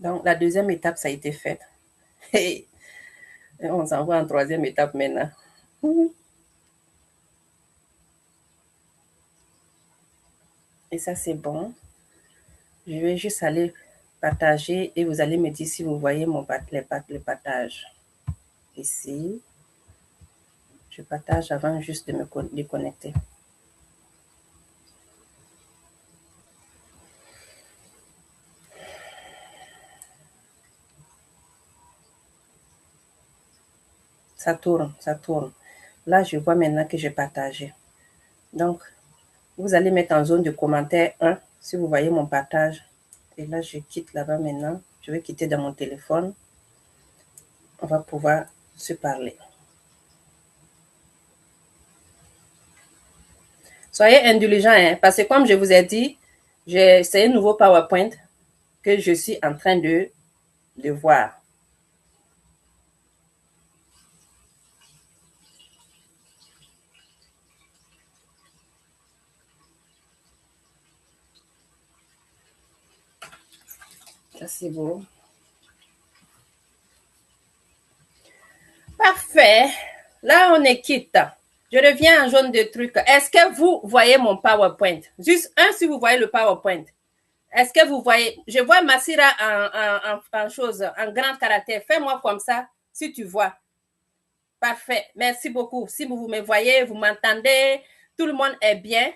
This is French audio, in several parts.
Donc, la deuxième étape, ça a été fait. Et on s'envoie en troisième étape maintenant. Et ça, c'est bon. Je vais juste aller partager et vous allez me dire si vous voyez les partages. Ici, je partage avant juste de me déconnecter. Ça tourne, ça tourne. Là, je vois maintenant que j'ai partagé. Donc, vous allez mettre en zone de commentaire 1 si vous voyez mon partage. Et là, je quitte là-bas maintenant. Je vais quitter dans mon téléphone. On va pouvoir se parler. Soyez indulgents, hein, parce que comme je vous ai dit, c'est un nouveau PowerPoint que je suis en train de voir. Ça, c'est beau. Parfait. Là, on est quitte. Je reviens en jaune de truc. Est-ce que vous voyez mon PowerPoint? Juste un si vous voyez le PowerPoint. Est-ce que vous voyez? Je vois Massira en chose, en grand caractère. Fais-moi comme ça, si tu vois. Parfait. Merci beaucoup. Si vous me voyez, vous m'entendez, tout le monde est bien.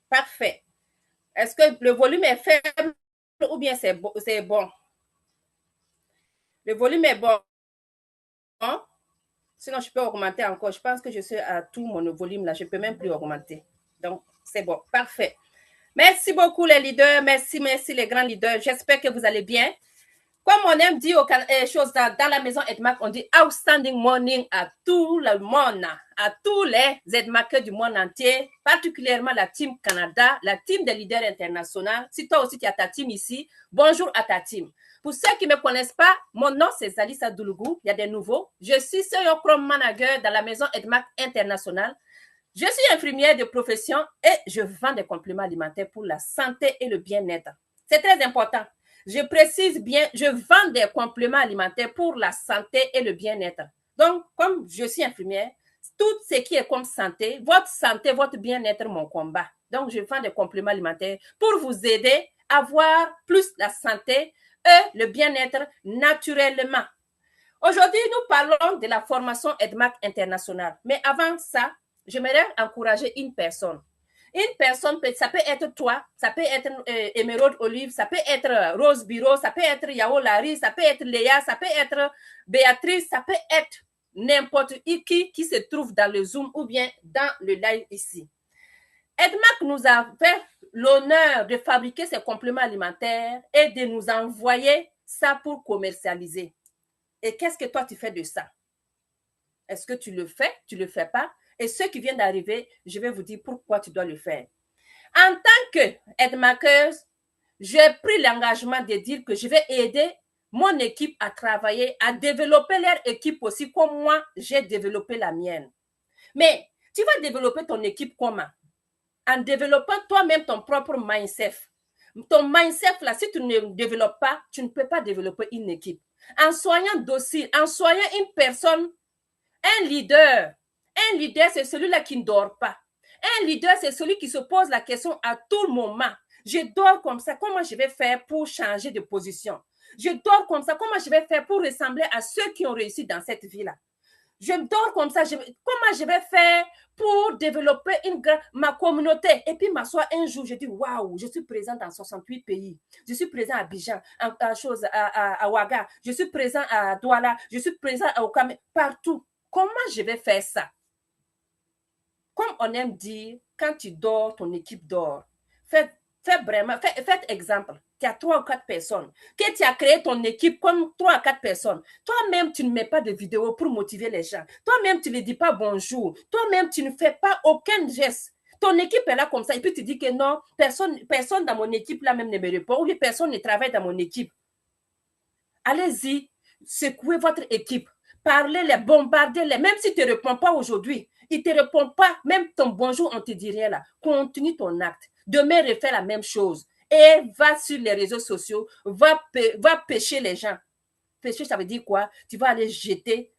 Parfait. Est-ce que le volume est faible ou bien c'est bon? Le volume est bon. Sinon, je peux augmenter encore. Je pense que je suis à tout mon volume là. Je ne peux même plus augmenter. Donc, c'est bon. Parfait. Merci beaucoup les leaders. Merci les grands leaders. J'espère que vous allez bien. Comme on aime dire choses dans la maison EDMAC, on dit outstanding morning à tout le monde, à tous les EDMACers du monde entier, particulièrement la team Canada, la team des leaders internationaux. Si toi aussi tu as ta team ici, bonjour à ta team. Pour ceux qui ne me connaissent pas, mon nom c'est Zalissa Doulougou, il y a des nouveaux. Je suis CEO Chrome Manager dans la maison EDMAC International. Je suis infirmière de profession et je vends des compléments alimentaires pour la santé et le bien-être. C'est très important. Je précise bien, je vends des compléments alimentaires pour la santé et le bien-être. Donc, comme je suis infirmière, tout ce qui est comme santé, votre bien-être, mon combat. Donc, je vends des compléments alimentaires pour vous aider à avoir plus la santé et le bien-être naturellement. Aujourd'hui, nous parlons de la formation EDMAC internationale. Mais avant ça, j'aimerais encourager une personne. Une personne, ça peut être toi, ça peut être Émeraude Olive, ça peut être Rose Biro, ça peut être Yao Larry, ça peut être Léa, ça peut être Béatrice, ça peut être n'importe qui se trouve dans le Zoom ou bien dans le live ici. EDMAC nous a fait l'honneur de fabriquer ces compléments alimentaires et de nous envoyer ça pour commercialiser. Et qu'est-ce que toi, tu fais de ça? Est-ce que tu le fais? Tu ne le fais pas? Et ceux qui viennent d'arriver, je vais vous dire pourquoi tu dois le faire. En tant que EDMACeuse, j'ai pris l'engagement de dire que je vais aider mon équipe à travailler, à développer leur équipe aussi comme moi, j'ai développé la mienne. Mais tu vas développer ton équipe comment? En développant toi-même ton propre mindset. Ton mindset, là, si tu ne le développes pas, tu ne peux pas développer une équipe. En soyant docile, en soyant une personne, un leader, c'est celui-là qui ne dort pas. Un leader, c'est celui qui se pose la question à tout moment. Je dors comme ça, comment je vais faire pour changer de position? Je dors comme ça, comment je vais faire pour ressembler à ceux qui ont réussi dans cette vie-là? Je dors comme ça, comment je vais faire pour développer ma communauté? Et puis m'asseoir un jour, je dis, waouh, je suis présente dans 68 pays. Je suis présent à Abidjan, à Ouaga, je suis présent à Douala, je suis présent à Okame, partout. Comment je vais faire ça? Comme on aime dire, quand tu dors, ton équipe dort. Faites exemple. Tu as 3 ou 4 personnes, que tu as créé ton équipe comme 3 ou 4 personnes. Toi-même, tu ne mets pas de vidéo pour motiver les gens. Toi-même, tu ne dis pas bonjour. Toi-même, tu ne fais pas aucun geste. Ton équipe est là comme ça. Et puis tu dis que non, personne dans mon équipe là même ne me répond. Ou bien personne ne travaille dans mon équipe. Allez-y, secouez votre équipe. Parlez-les, bombardez-les. Même s'ils ne te répondent pas aujourd'hui, ils ne te répondent pas. Même ton bonjour, on ne te dit rien là. Continue ton acte. Demain, refais la même chose. et va sur les réseaux sociaux, va pêcher les gens. Pêcher, ça veut dire quoi? Tu vas aller jeter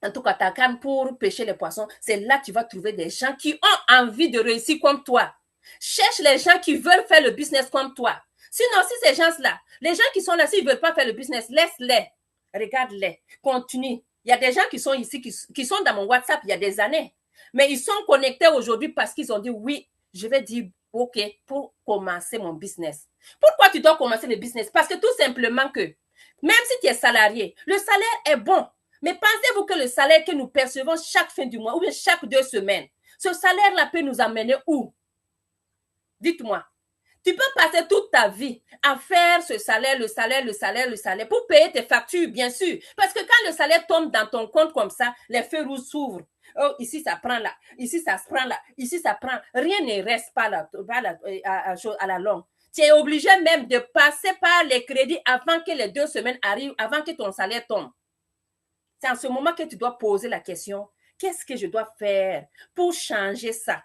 en tout cas, ta canne pour pêcher les poissons. C'est là que tu vas trouver des gens qui ont envie de réussir comme toi. Cherche les gens qui veulent faire le business comme toi. Sinon, si ces gens-là, les gens qui sont là, s'ils ne veulent pas faire le business, laisse-les. Regarde-les. Continue. Il y a des gens qui sont ici, qui sont dans mon WhatsApp il y a des années. Mais ils sont connectés aujourd'hui parce qu'ils ont dit oui, je vais dire OK pour commencer mon business. Pourquoi tu dois commencer le business? Parce que tout simplement que, même si tu es salarié, le salaire est bon. Mais pensez-vous que le salaire que nous percevons chaque fin du mois ou bien chaque 2 semaines, ce salaire-là peut nous amener où? Dites-moi. Tu peux passer toute ta vie à faire ce salaire, le salaire pour payer tes factures, bien sûr. Parce que quand le salaire tombe dans ton compte comme ça, les feux rouges s'ouvrent. Oh, ici, ça prend là. Ici, ça se prend là. Ici, ça prend. Rien ne reste pas là, à la longue. Tu es obligé même de passer par les crédits avant que les 2 semaines arrivent, avant que ton salaire tombe. C'est en ce moment que tu dois poser la question, qu'est-ce que je dois faire pour changer ça?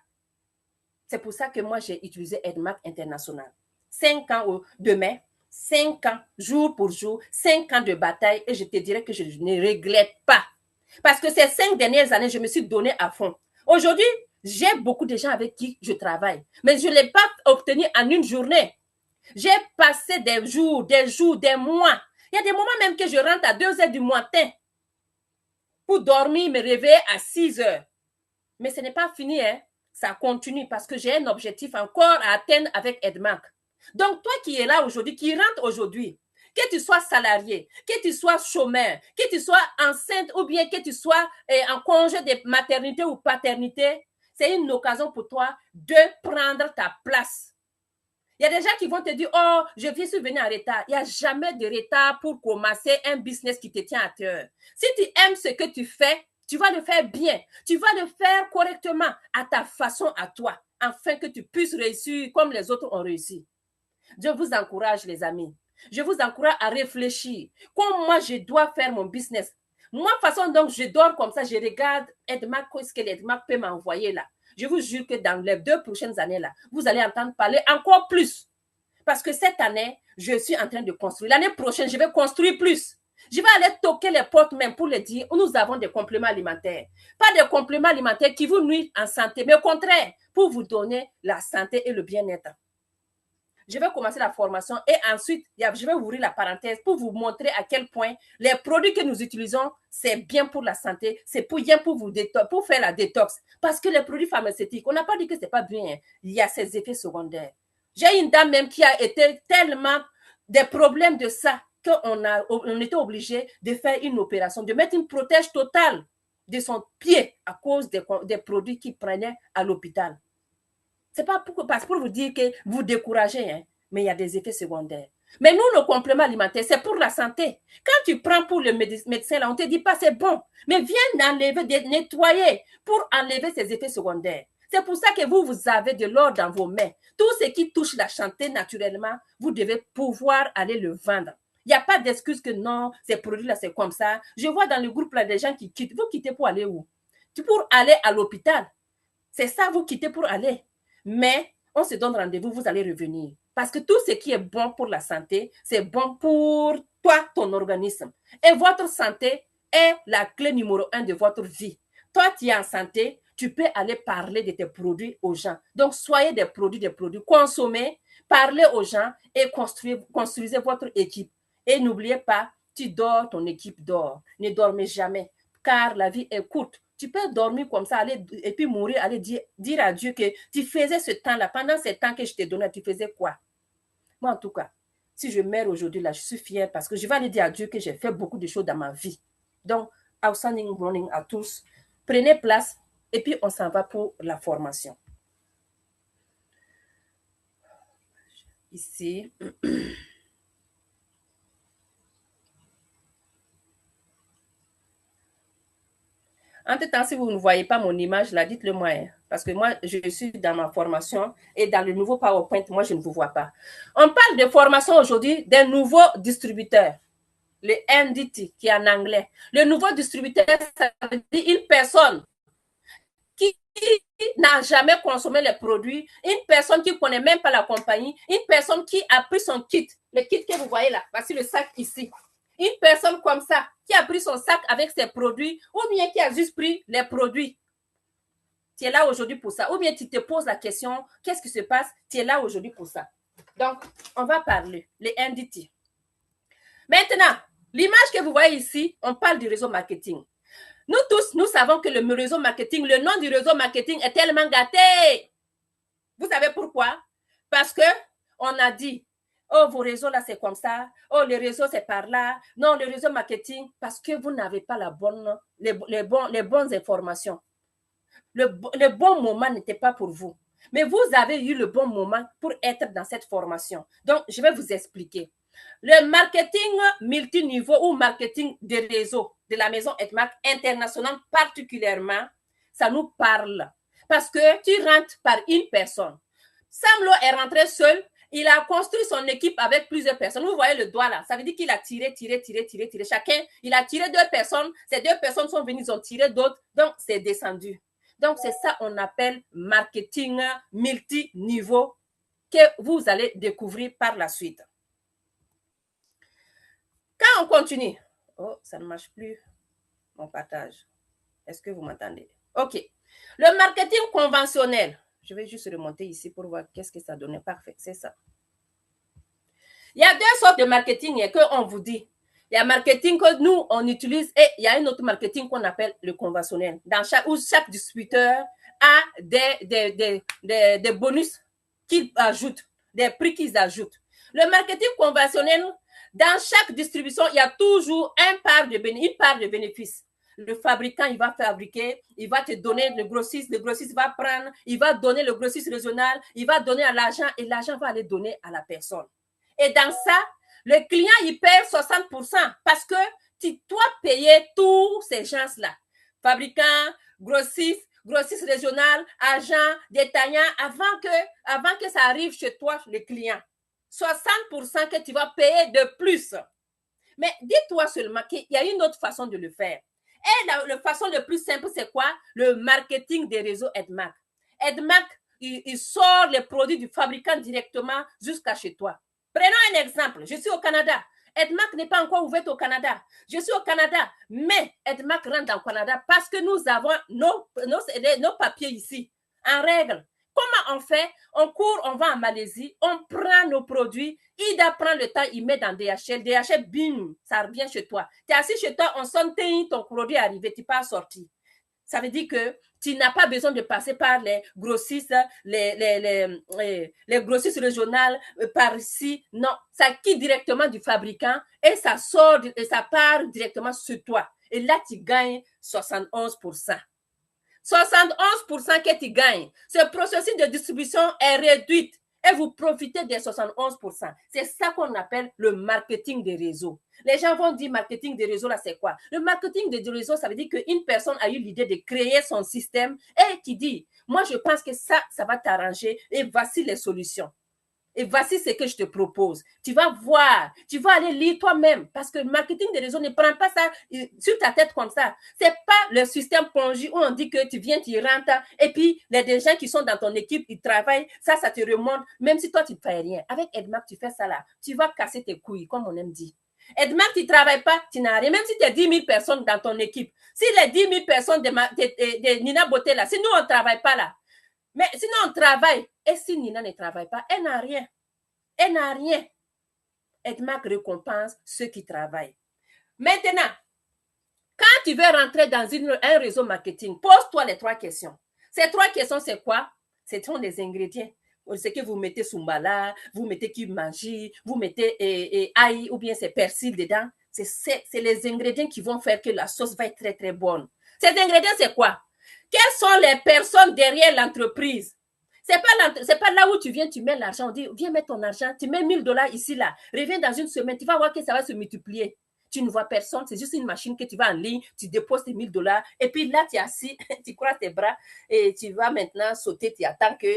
C'est pour ça que moi, j'ai utilisé EdMark International. 5 ans demain, 5 ans, jour pour jour, 5 ans de bataille et je te dirais que je ne regrette pas. Parce que ces 5 dernières années, je me suis donné à fond. Aujourd'hui, j'ai beaucoup de gens avec qui je travaille, mais je ne l'ai pas obtenu en une journée. J'ai passé des jours, des mois. Il y a des moments même que je rentre à 2 heures du matin pour dormir, me réveiller à 6 heures. Mais ce n'est pas fini, hein? Ça continue parce que j'ai un objectif encore à atteindre avec EdMark. Donc, toi qui es là aujourd'hui, qui rentre aujourd'hui, que tu sois salarié, que tu sois chômeur, que tu sois enceinte ou bien que tu sois en congé de maternité ou paternité, c'est une occasion pour toi de prendre ta place. Il y a des gens qui vont te dire, oh, je suis venu en retard. Il n'y a jamais de retard pour commencer un business qui te tient à cœur. Si tu aimes ce que tu fais, tu vas le faire bien. Tu vas le faire correctement, à ta façon, à toi, afin que tu puisses réussir comme les autres ont réussi. Je vous encourage, les amis. Je vous encourage à réfléchir. Comme moi, je dois faire mon business. Moi, façon, donc, je dors comme ça, je regarde EdMark, qu'est-ce que EdMark peut m'envoyer là. Je vous jure que dans les 2 prochaines années là, vous allez entendre parler encore plus. Parce que cette année, je suis en train de construire. L'année prochaine, je vais construire plus. Je vais aller toquer les portes même pour les dire, nous avons des compléments alimentaires. Pas des compléments alimentaires qui vous nuisent en santé, mais au contraire, pour vous donner la santé et le bien-être. Je vais commencer la formation et ensuite, je vais ouvrir la parenthèse pour vous montrer à quel point les produits que nous utilisons, c'est bien pour la santé, c'est bien pour pour faire la détox. Parce que les produits pharmaceutiques, on n'a pas dit que c'est pas bien. Il y a ses effets secondaires. J'ai une dame même qui a été tellement des problèmes de ça qu'on était obligé de faire une opération, de mettre une protège totale de son pied à cause des produits qu'il prenait à l'hôpital. C'est pas pour vous dire que vous découragez, hein, mais il y a des effets secondaires. Mais nous, le complément alimentaire, c'est pour la santé. Quand tu prends pour le médecin, là, on ne te dit pas c'est bon, mais viens enlever, nettoyer pour enlever ces effets secondaires. C'est pour ça que vous avez de l'or dans vos mains. Tout ce qui touche la santé naturellement, vous devez pouvoir aller le vendre. Il n'y a pas d'excuse que non, ces produits-là, c'est comme ça. Je vois dans le groupe là des gens qui quittent. Vous quittez pour aller où? Pour aller à l'hôpital. C'est ça, vous quittez pour aller. Mais on se donne rendez-vous, vous allez revenir. Parce que tout ce qui est bon pour la santé, c'est bon pour toi, ton organisme. Et votre santé est la clé numéro 1 de votre vie. Toi, tu es en santé, tu peux aller parler de tes produits aux gens. Donc, soyez des produits, consommez, parlez aux gens et construisez votre équipe. Et n'oubliez pas, tu dors, ton équipe dort. Ne dormez jamais, car la vie est courte. Tu peux dormir comme ça et puis mourir, aller dire à Dieu que tu faisais ce temps-là. Pendant ce temps que je t'ai donné, tu faisais quoi? Moi, en tout cas, si je meurs aujourd'hui, là, je suis fière parce que je vais aller dire à Dieu que j'ai fait beaucoup de choses dans ma vie. Donc, outstanding morning à tous. Prenez place et puis on s'en va pour la formation. Ici. Entre-temps, si vous ne voyez pas mon image, là, dites-le moi. Hein, parce que moi, je suis dans ma formation et dans le nouveau PowerPoint, moi, je ne vous vois pas. On parle de formation aujourd'hui d'un nouveau distributeur, le NDT, qui est en anglais. Le nouveau distributeur, ça veut dire une personne qui n'a jamais consommé les produits, une personne qui ne connaît même pas la compagnie, une personne qui a pris son kit, le kit que vous voyez là, voici le sac ici. Une personne comme ça, qui a pris son sac avec ses produits, ou bien qui a juste pris les produits. Tu es là aujourd'hui pour ça. Ou bien tu te poses la question, qu'est-ce qui se passe? Tu es là aujourd'hui pour ça. Donc, on va parler, les NDT. Maintenant, l'image que vous voyez ici, on parle du réseau marketing. Nous tous, nous savons que le réseau marketing, le nom du réseau marketing est tellement gâté. Vous savez pourquoi? Parce que on a dit, oh, vos réseaux là, c'est comme ça. Oh, les réseaux, c'est par là. Non, le réseau marketing, parce que vous n'avez pas les bonnes informations. Le bon moment n'était pas pour vous. Mais vous avez eu le bon moment pour être dans cette formation. Donc, je vais vous expliquer. Le marketing multiniveau ou marketing des réseaux de la maison Edmark internationale particulièrement, ça nous parle. Parce que tu rentres par une personne. Sam Lo est rentré seul. Il a construit son équipe avec plusieurs personnes. Vous voyez le doigt là. Ça veut dire qu'il a tiré. Chacun, il a tiré 2 personnes. Ces 2 personnes sont venues, ils ont tiré d'autres. Donc, c'est descendu. Donc, c'est ça qu'on appelle marketing multiniveau que vous allez découvrir par la suite. Quand on continue, oh, ça ne marche plus, mon partage. Est-ce que vous m'entendez? OK. Le marketing conventionnel. Je vais juste remonter ici pour voir qu'est-ce que ça donnait. Parfait, c'est ça. Il y a 2 sortes de marketing qu'on vous dit. Il y a marketing que nous, on utilise et il y a un autre marketing qu'on appelle le conventionnel. Où chaque distributeur a des bonus qu'ils ajoutent, des prix qu'ils ajoutent. Le marketing conventionnel, dans chaque distribution, il y a toujours une part de bénéfice. Le fabricant, il va fabriquer, il va te donner le grossiste va prendre, il va donner le grossiste régional, il va donner à l'argent et l'argent va aller donner à la personne. Et dans ça, le client, il perd 60% parce que tu dois payer tous ces gens-là. Fabricants, grossistes régional, agents, détaillants, avant que ça arrive chez toi, le client. 60% que tu vas payer de plus. Mais dis-toi seulement qu'il y a une autre façon de le faire. Et la façon la plus simple, c'est quoi? Le marketing des réseaux Edmark. Edmark, il sort les produits du fabricant directement jusqu'à chez toi. Prenons un exemple. Je suis au Canada. Edmark n'est pas encore ouverte au Canada. Je suis au Canada, mais Edmark rentre dans le Canada parce que nous avons nos papiers ici, en règle. Comment on fait? On court, on va en Malaisie, on prend nos produits, Ida prend le temps, il met dans DHL, DHL, bim, ça revient chez toi. Tu es assis chez toi, on sonne, ton produit est arrivé, tu n'es pas sorti. Ça veut dire que tu n'as pas besoin de passer par les grossistes, les grossistes régionales par ici. Non, ça quitte directement du fabricant et ça sort et ça part directement sur toi. Et là, tu gagnes 71%. 71% que tu gagnes. Ce processus de distribution est réduit et vous profitez des 71%. C'est ça qu'on appelle le marketing des réseaux. Les gens vont dire marketing des réseaux, là, c'est quoi? Le marketing des réseaux, ça veut dire qu'une personne a eu l'idée de créer son système et qui dit, moi, je pense que ça va t'arranger et voici les solutions. Et voici ce que je te propose. Tu vas voir, tu vas aller lire toi-même parce que le marketing des réseaux ne prend pas ça sur ta tête comme ça. C'est pas le système Ponzi où on dit que tu viens, tu rentres et puis les gens qui sont dans ton équipe, ils travaillent, ça te remonte, même si toi, tu ne fais rien. Avec Edmark, tu fais ça là. Tu vas casser tes couilles, comme on aime dire. Edmark, tu ne travailles pas, tu n'as rien. Même si tu as 10 000 personnes dans ton équipe, si les 10 000 personnes de Nina Beauté là, si nous, on ne travaille pas là, mais sinon, on travaille. Et si Nina ne travaille pas, elle n'a rien. Elle n'a rien. Edmark récompense ceux qui travaillent. Maintenant, quand tu veux rentrer dans un réseau marketing, pose-toi les 3 questions. Ces 3 questions, c'est quoi? Ce sont des ingrédients. Ce que vous mettez sumbala, vous mettez kimanji, vous mettez ail ou bien c'est persil dedans. C'est les ingrédients qui vont faire que la sauce va être très, très bonne. Ces ingrédients, c'est quoi? Quelles sont les personnes derrière l'entreprise? C'est pas là où tu viens, tu mets l'argent, on dit, viens mettre ton argent, tu mets $1000 ici, là, reviens dans une semaine, tu vas voir que ça va se multiplier. Tu ne vois personne, c'est juste une machine que tu vas en ligne, tu déposes tes $1000, et puis là, tu es assis, tu croises tes bras, et tu vas maintenant sauter, tu attends que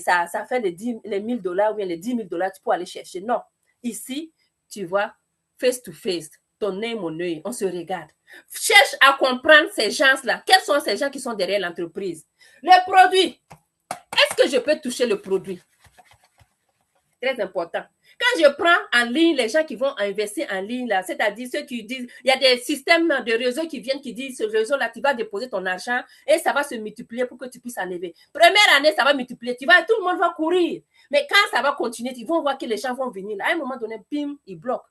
ça fait les $1000 ou bien les $10 000, tu peux aller chercher. Non, ici, tu vois, face to face, ton œil, mon œil, on se regarde. Cherche à comprendre ces gens-là. Quels sont ces gens qui sont derrière l'entreprise? Le produit. Est-ce que je peux toucher le produit? Très important. Quand je prends en ligne les gens qui vont investir en ligne, là, c'est-à-dire ceux qui disent, il y a des systèmes de réseaux qui viennent, qui disent, ce réseau-là, tu vas déposer ton argent et ça va se multiplier pour que tu puisses enlever. Première année, ça va multiplier, tout le monde va courir. Mais quand ça va continuer, ils vont voir que les gens vont venir. Là, à un moment donné, bim, ils bloquent.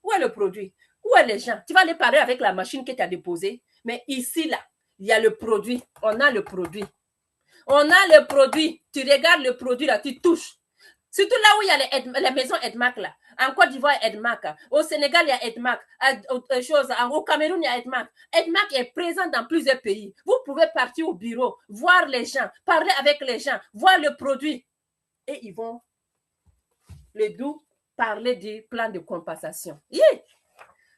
Où est le produit? Où est les gens? Tu vas aller parler avec la machine que tu as déposée. Mais ici, là, il y a le produit. On a le produit. On a le produit. Tu regardes le produit, là, tu touches. Surtout là où il y a les maisons Edmac, là. En Côte d'Ivoire, Edmac. Au Sénégal, il y a Edmac. Au Cameroun, il y a Edmac. Edmac est présent dans plusieurs pays. Vous pouvez partir au bureau, voir les gens, parler avec les gens, voir le produit. Et ils vont, le doux, parler du plan de compensation. Yeah.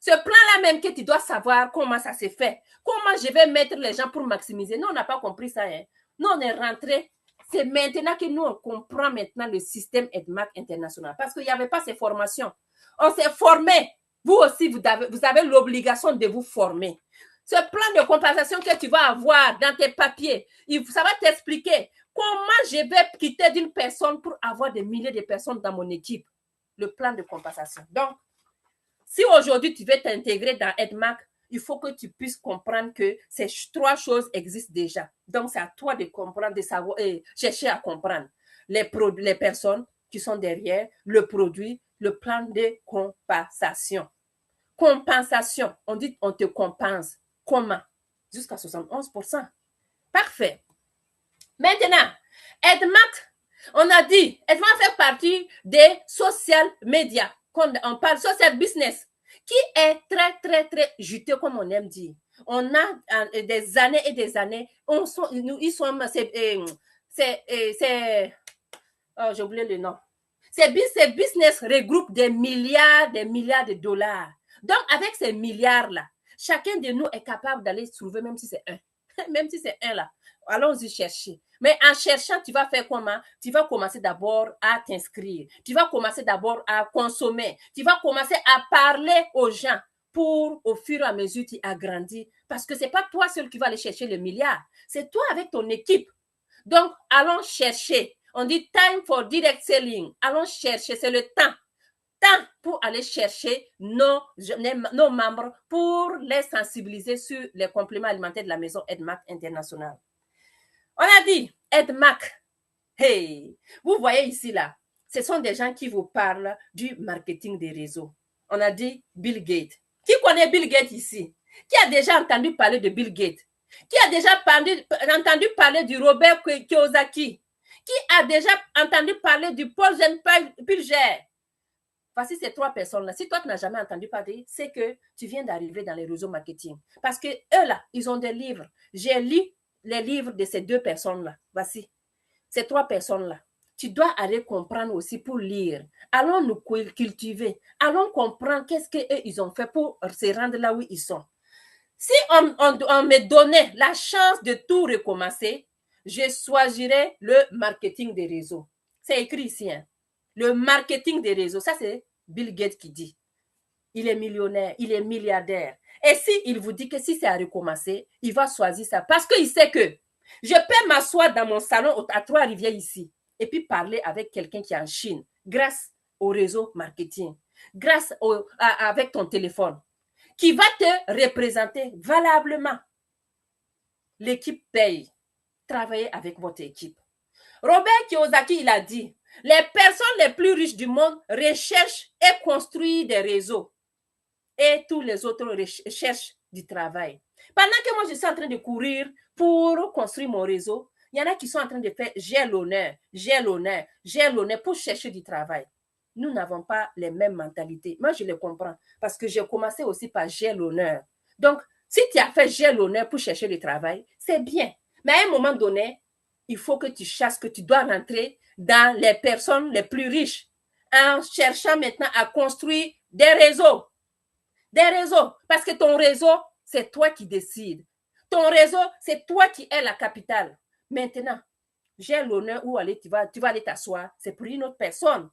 Ce plan-là même que tu dois savoir comment ça se fait. Comment je vais mettre les gens pour maximiser. Nous, on n'a pas compris ça. Hein. Nous, on est rentré. C'est maintenant que nous, on comprend maintenant le système EDMAC international. Parce qu'il n'y avait pas ces formations. On s'est formé. Vous aussi, vous avez l'obligation de vous former. Ce plan de compensation que tu vas avoir dans tes papiers, ça va t'expliquer comment je vais quitter d'une personne pour avoir des milliers de personnes dans mon équipe. Le plan de compensation. Donc, si aujourd'hui tu veux t'intégrer dans EDMAC, il faut que tu puisses comprendre que ces trois choses existent déjà. Donc, c'est à toi de comprendre, de savoir et chercher à comprendre les personnes qui sont derrière, le produit, le plan de compensation. Compensation, on dit on te compense. Comment? Jusqu'à 71%. Parfait. Maintenant, EDMAC, on a dit, EDMAC fait partie des social media. Quand on parle social business, qui est très, très, très juteux, comme on aime dire. On a des années et des années, j'ai oublié le nom. Ces business regroupent des milliards de dollars. Donc, avec ces milliards-là, chacun de nous est capable d'aller trouver, même si c'est un. Même si c'est un là. Allons-y chercher. Mais en cherchant, tu vas faire comment? Tu vas commencer d'abord à t'inscrire. Tu vas commencer d'abord à consommer. Tu vas commencer à parler aux gens pour, au fur et à mesure, tu agrandis. Parce que ce n'est pas toi seul qui va aller chercher le milliard. C'est toi avec ton équipe. Donc, allons chercher. On dit time for direct selling. Allons chercher. C'est le temps pour aller chercher nos membres pour les sensibiliser sur les compléments alimentaires de la maison EDMAC International. On a dit EDMAC. Hey, vous voyez ici là, ce sont des gens qui vous parlent du marketing des réseaux. On a dit Bill Gates. Qui connaît Bill Gates ici? Qui a déjà entendu parler de Bill Gates? Qui a déjà entendu parler du Robert Kiyosaki? Qui a déjà entendu parler du Paul Pilger? Voici ces trois personnes-là. Si toi, tu n'as jamais entendu parler, c'est que tu viens d'arriver dans les réseaux marketing. Parce que eux, là, ils ont des livres. J'ai lu les livres de ces deux personnes-là. Voici. Ces trois personnes-là. Tu dois aller comprendre aussi pour lire. Allons nous cultiver. Allons comprendre qu'est-ce qu'eux, ils ont fait pour se rendre là où ils sont. Si on me donnait la chance de tout recommencer, je choisirais le marketing des réseaux. C'est écrit ici, hein. Le marketing des réseaux, ça c'est Bill Gates qui dit. Il est millionnaire, il est milliardaire. Et s'il vous dit que si c'est à recommencer, il va choisir ça. Parce qu'il sait que je peux m'asseoir dans mon salon à Trois-Rivières ici et puis parler avec quelqu'un qui est en Chine grâce au réseau marketing, grâce avec ton téléphone, qui va te représenter valablement. L'équipe paye. Travaillez avec votre équipe. Robert Kiyosaki, il a dit, les personnes les plus riches du monde recherchent et construisent des réseaux. Et tous les autres recherchent du travail. Pendant que moi, je suis en train de courir pour construire mon réseau, il y en a qui sont en train de faire j'ai l'honneur pour chercher du travail. Nous n'avons pas les mêmes mentalités. Moi, je les comprends parce que j'ai commencé aussi par j'ai l'honneur. Donc, si tu as fait j'ai l'honneur pour chercher du travail, c'est bien. Mais à un moment donné, il faut que tu chasses, que tu dois rentrer dans les personnes les plus riches en cherchant maintenant à construire des réseaux. Des réseaux. Parce que ton réseau, c'est toi qui décides. Ton réseau, c'est toi qui es la capitale. Maintenant, j'ai l'honneur où aller, tu vas aller t'asseoir. C'est pour une autre personne.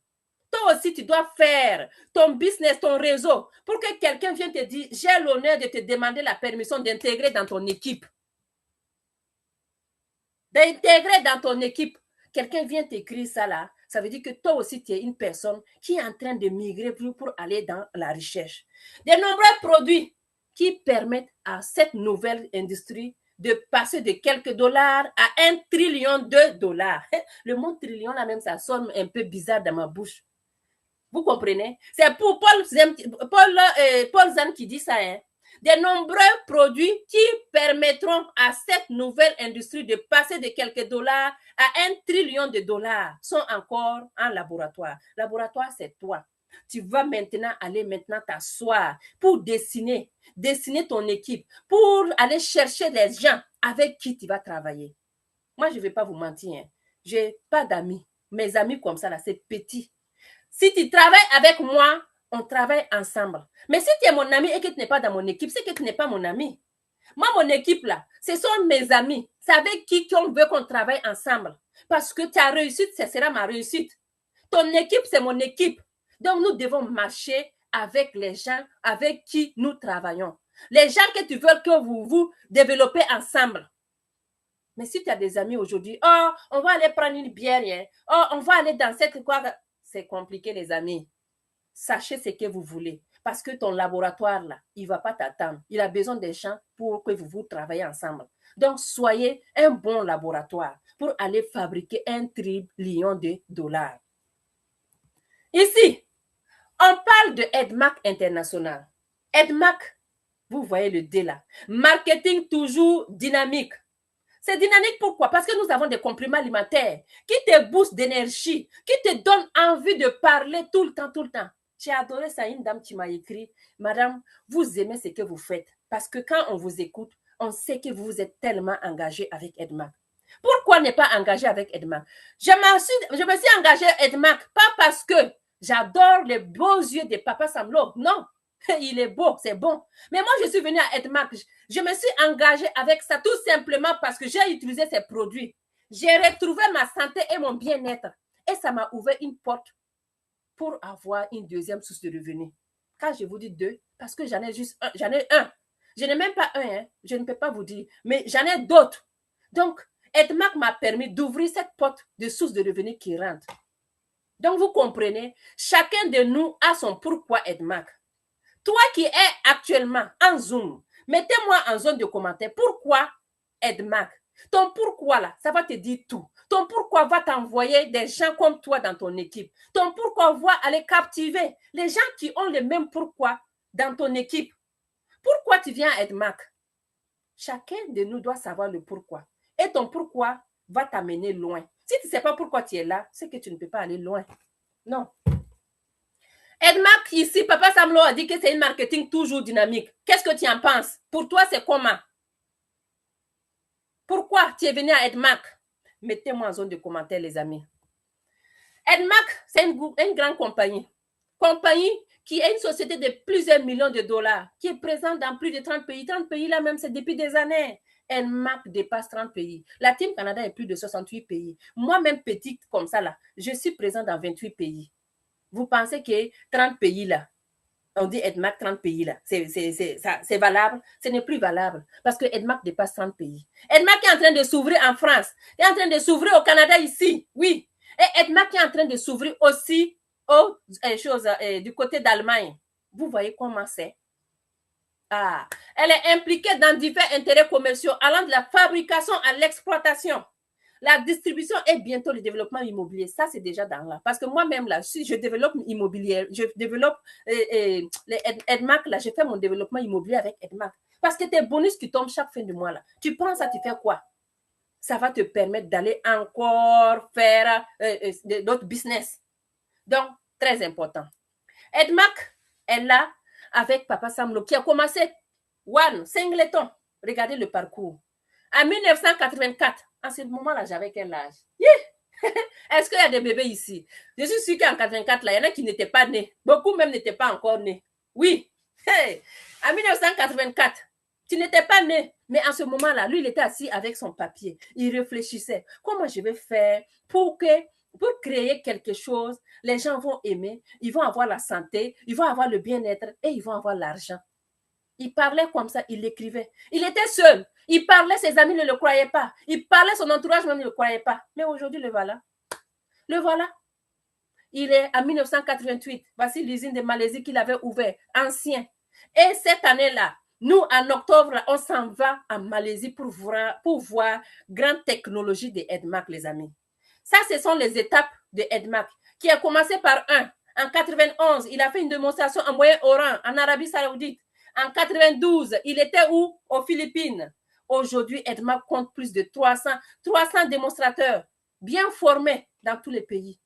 Toi aussi, tu dois faire ton business, ton réseau, pour que quelqu'un vienne te dire, j'ai l'honneur de te demander la permission d'intégrer dans ton équipe. d'intégrer dans ton équipe. Quelqu'un vient t'écrire ça là, ça veut dire que toi aussi, tu es une personne qui est en train de migrer pour aller dans la recherche. De nombreux produits qui permettent à cette nouvelle industrie de passer de quelques dollars à 1 trillion de dollars. Le mot trillion, là même, ça sonne un peu bizarre dans ma bouche. Vous comprenez? C'est pour Paul Zan qui dit ça. Hein? De nombreux produits qui permettront à cette nouvelle industrie de passer de quelques dollars à 1 trillion de dollars sont encore en laboratoire. Laboratoire, c'est toi. Tu vas maintenant aller t'asseoir pour dessiner ton équipe, pour aller chercher les gens avec qui tu vas travailler. Moi, je ne vais pas vous mentir. Hein. Je n'ai pas d'amis. Mes amis comme ça, là, c'est petit. Si tu travailles avec moi, on travaille ensemble. Mais si tu es mon ami et que tu n'es pas dans mon équipe, c'est que tu n'es pas mon ami. Moi, mon équipe, là, ce sont mes amis. C'est avec qui on veut qu'on travaille ensemble. Parce que ta réussite, ce sera ma réussite. Ton équipe, c'est mon équipe. Donc, nous devons marcher avec les gens avec qui nous travaillons. Les gens que tu veux que vous vous développez ensemble. Mais si tu as des amis aujourd'hui, oh, on va aller prendre une bière, hein? Oh, on va aller dans cette quoi. C'est compliqué, les amis. Sachez ce que vous voulez. Parce que ton laboratoire, là, il ne va pas t'attendre. Il a besoin des gens pour que vous travaillez ensemble. Donc, soyez un bon laboratoire pour aller fabriquer 1 trillion de dollars. Ici, on parle de EDMAC International. EDMAC, vous voyez le D là. Marketing toujours dynamique. C'est dynamique pourquoi? Parce que nous avons des compléments alimentaires qui te boostent d'énergie, qui te donnent envie de parler tout le temps, tout le temps. J'ai adoré ça, une dame qui m'a écrit, Madame, vous aimez ce que vous faites. Parce que quand on vous écoute, on sait que vous êtes tellement engagé avec EDMAC. Pourquoi ne pas engagé avec EDMAC? Je me suis engagée avec EDMAC, pas parce que j'adore les beaux yeux de Papa Samlo, non. Il est beau, c'est bon. Mais moi, je suis venue à EDMAC. Je me suis engagée avec ça tout simplement parce que j'ai utilisé ces produits. J'ai retrouvé ma santé et mon bien-être. Et ça m'a ouvert une porte pour avoir une deuxième source de revenus. Quand je vous dis deux, parce que j'en ai juste un. J'en ai un. Je n'ai même pas un, hein. Je ne peux pas vous dire. Mais j'en ai d'autres. Donc, EDMAC m'a permis d'ouvrir cette porte de source de revenus qui rentre. Donc, vous comprenez, chacun de nous a son pourquoi EDMAC. Toi qui es actuellement en Zoom, mettez-moi en zone de commentaires pourquoi EDMAC. Ton pourquoi là, ça va te dire tout. Ton pourquoi va t'envoyer des gens comme toi dans ton équipe. Ton pourquoi va aller captiver les gens qui ont le même pourquoi dans ton équipe. Pourquoi tu viens à EDMAC? Chacun de nous doit savoir le pourquoi. Et ton pourquoi va t'amener loin. Si tu ne sais pas pourquoi tu es là, c'est que tu ne peux pas aller loin. Non. EDMAC ici, Papa Samlo a dit que c'est un marketing toujours dynamique. Qu'est-ce que tu en penses? Pour toi, c'est comment? Pourquoi tu es venu à EDMAC? Mettez-moi en zone de commentaires, les amis. EDMAC, c'est une grande compagnie. Compagnie qui est une société de plusieurs millions de dollars, qui est présente dans plus de 30 pays. 30 pays, là même, c'est depuis des années. EDMAC dépasse 30 pays. La Team Canada est plus de 68 pays. Moi-même, petite comme ça, là, je suis présente dans 28 pays. Vous pensez que 30 pays là, on dit EDMAC 30 pays là, c'est valable? Ce n'est plus valable parce que EDMAC dépasse 30 pays. EDMAC est en train de s'ouvrir en France, est en train de s'ouvrir au Canada ici, oui. Et EDMAC est en train de s'ouvrir aussi du côté d'Allemagne. Vous voyez comment c'est? Ah, elle est impliquée dans divers intérêts commerciaux allant de la fabrication à l'exploitation. La distribution et bientôt le développement immobilier. Ça, c'est déjà dans là. Parce que moi-même, là, si je développe immobilier, je développe les EDMAC, là, je fais mon développement immobilier avec EDMAC. Parce que tes bonus qui tombent chaque fin de mois, là, tu prends ça, tu fais quoi? Ça va te permettre d'aller encore faire d'autres business. Donc, très important. EDMAC est là avec Papa Samlo qui a commencé One Singleton. Regardez le parcours. En 1984, à ce moment-là, j'avais quel âge? Yeah! Est-ce qu'il y a des bébés ici? Je suis sûre qu'en 84, là, il y en a qui n'étaient pas nés. Beaucoup même n'étaient pas encore nés. Oui. Hey! En 1984, tu n'étais pas né. Mais en ce moment-là, lui, il était assis avec son papier. Il réfléchissait. Comment je vais faire pour créer quelque chose, les gens vont aimer, ils vont avoir la santé, ils vont avoir le bien-être et ils vont avoir l'argent. Il parlait comme ça, il l'écrivait. Il était seul. Il parlait, ses amis ne le croyaient pas. Il parlait, son entourage même ne le croyait pas. Mais aujourd'hui, le voilà. Le voilà. Il est en 1988. Voici l'usine de Malaisie qu'il avait ouvert, ancien. Et cette année-là, nous, en octobre, on s'en va en Malaisie pour voir grande technologie de Edmac, les amis. Ça, ce sont les étapes de Edmac, qui a commencé par un. En 91, il a fait une démonstration en Moyen-Orient, en Arabie Saoudite. En 92, il était où? Aux Philippines. Aujourd'hui, Edmac compte plus de 300 démonstrateurs bien formés dans tous les pays.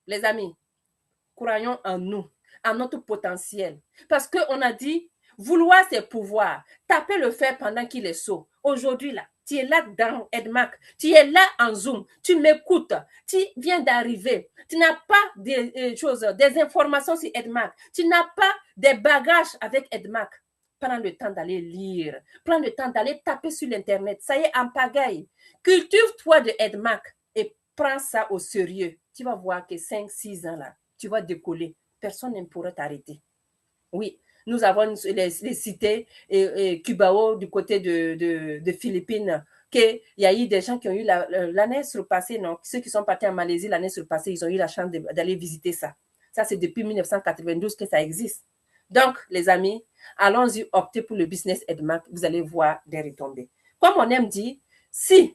Les amis, croyons en nous, en notre potentiel. Parce qu'on a dit, vouloir c'est pouvoir. Taper le fer pendant qu'il est sourd. Aujourd'hui, là, tu es là dans Edmac, tu es là en Zoom, tu m'écoutes, tu viens d'arriver, tu n'as pas des informations sur Edmac, tu n'as pas des bagages avec Edmac. Prends le temps d'aller lire, prends le temps d'aller taper sur l'Internet, ça y est, en pagaille. Cultive-toi de Edmac et prends ça au sérieux. Tu vas voir que 5-6 ans là, tu vas décoller. Personne ne pourra t'arrêter. Oui, nous avons les cités Cubao du côté de Philippines, qu'il y a eu des gens qui ont eu l'année surpassée, non, ceux qui sont partis en Malaisie l'année surpassée, ils ont eu la chance d'aller visiter ça. Ça, c'est depuis 1992 que ça existe. Donc, les amis, allons-y, optez pour le business Edmac, vous allez voir des retombées. Comme on aime dire, si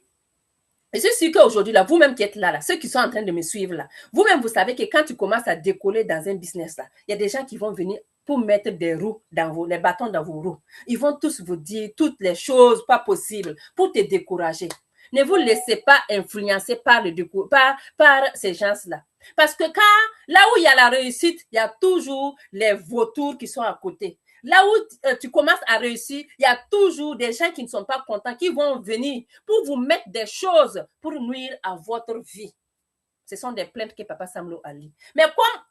et c'est sûr qu'aujourd'hui, là, vous-même qui êtes là, ceux qui sont en train de me suivre, là, vous-même, vous savez que quand tu commences à décoller dans un business, là, il y a des gens qui vont venir pour mettre des roues les bâtons dans vos roues. Ils vont tous vous dire toutes les choses pas possibles pour te décourager. Ne vous laissez pas influencer par ces gens-là. Parce que là où il y a la réussite, il y a toujours les vautours qui sont à côté. Là où tu commences à réussir, il y a toujours des gens qui ne sont pas contents, qui vont venir pour vous mettre des choses pour nuire à votre vie. Ce sont des plaintes que Papa Samlo a lues. Mais comme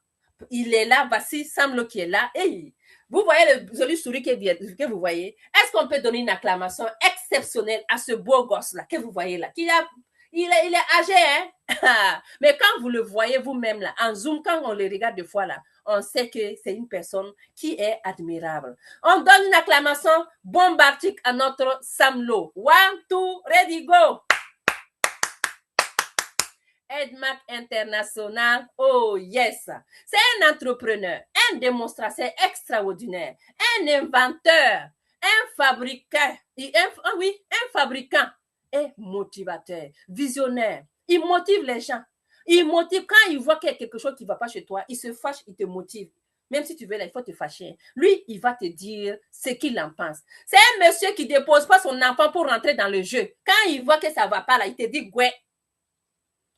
il est là, voici Samlo qui est là, et vous voyez le joli sourire que vous voyez. Est-ce qu'on peut donner une acclamation exceptionnelle à ce beau gosse-là que vous voyez là, il est âgé, hein? Mais quand vous le voyez vous-même là, en zoom, quand on le regarde deux fois là, on sait que c'est une personne qui est admirable. On donne une acclamation bombardique à notre Samlo. 1, 2, ready, go! Edmac International, oh yes! C'est un entrepreneur, un démonstrateur extraordinaire, un inventeur, un fabricant, un fabricant et motivateur, visionnaire. Il motive les gens. Il motive quand il voit qu'il y a quelque chose qui ne va pas chez toi, il se fâche, il te motive. Même si tu veux, là, il faut te fâcher. Lui, il va te dire ce qu'il en pense. C'est un monsieur qui ne dépose pas son enfant pour rentrer dans le jeu. Quand il voit que ça ne va pas, là, il te dit, ouais.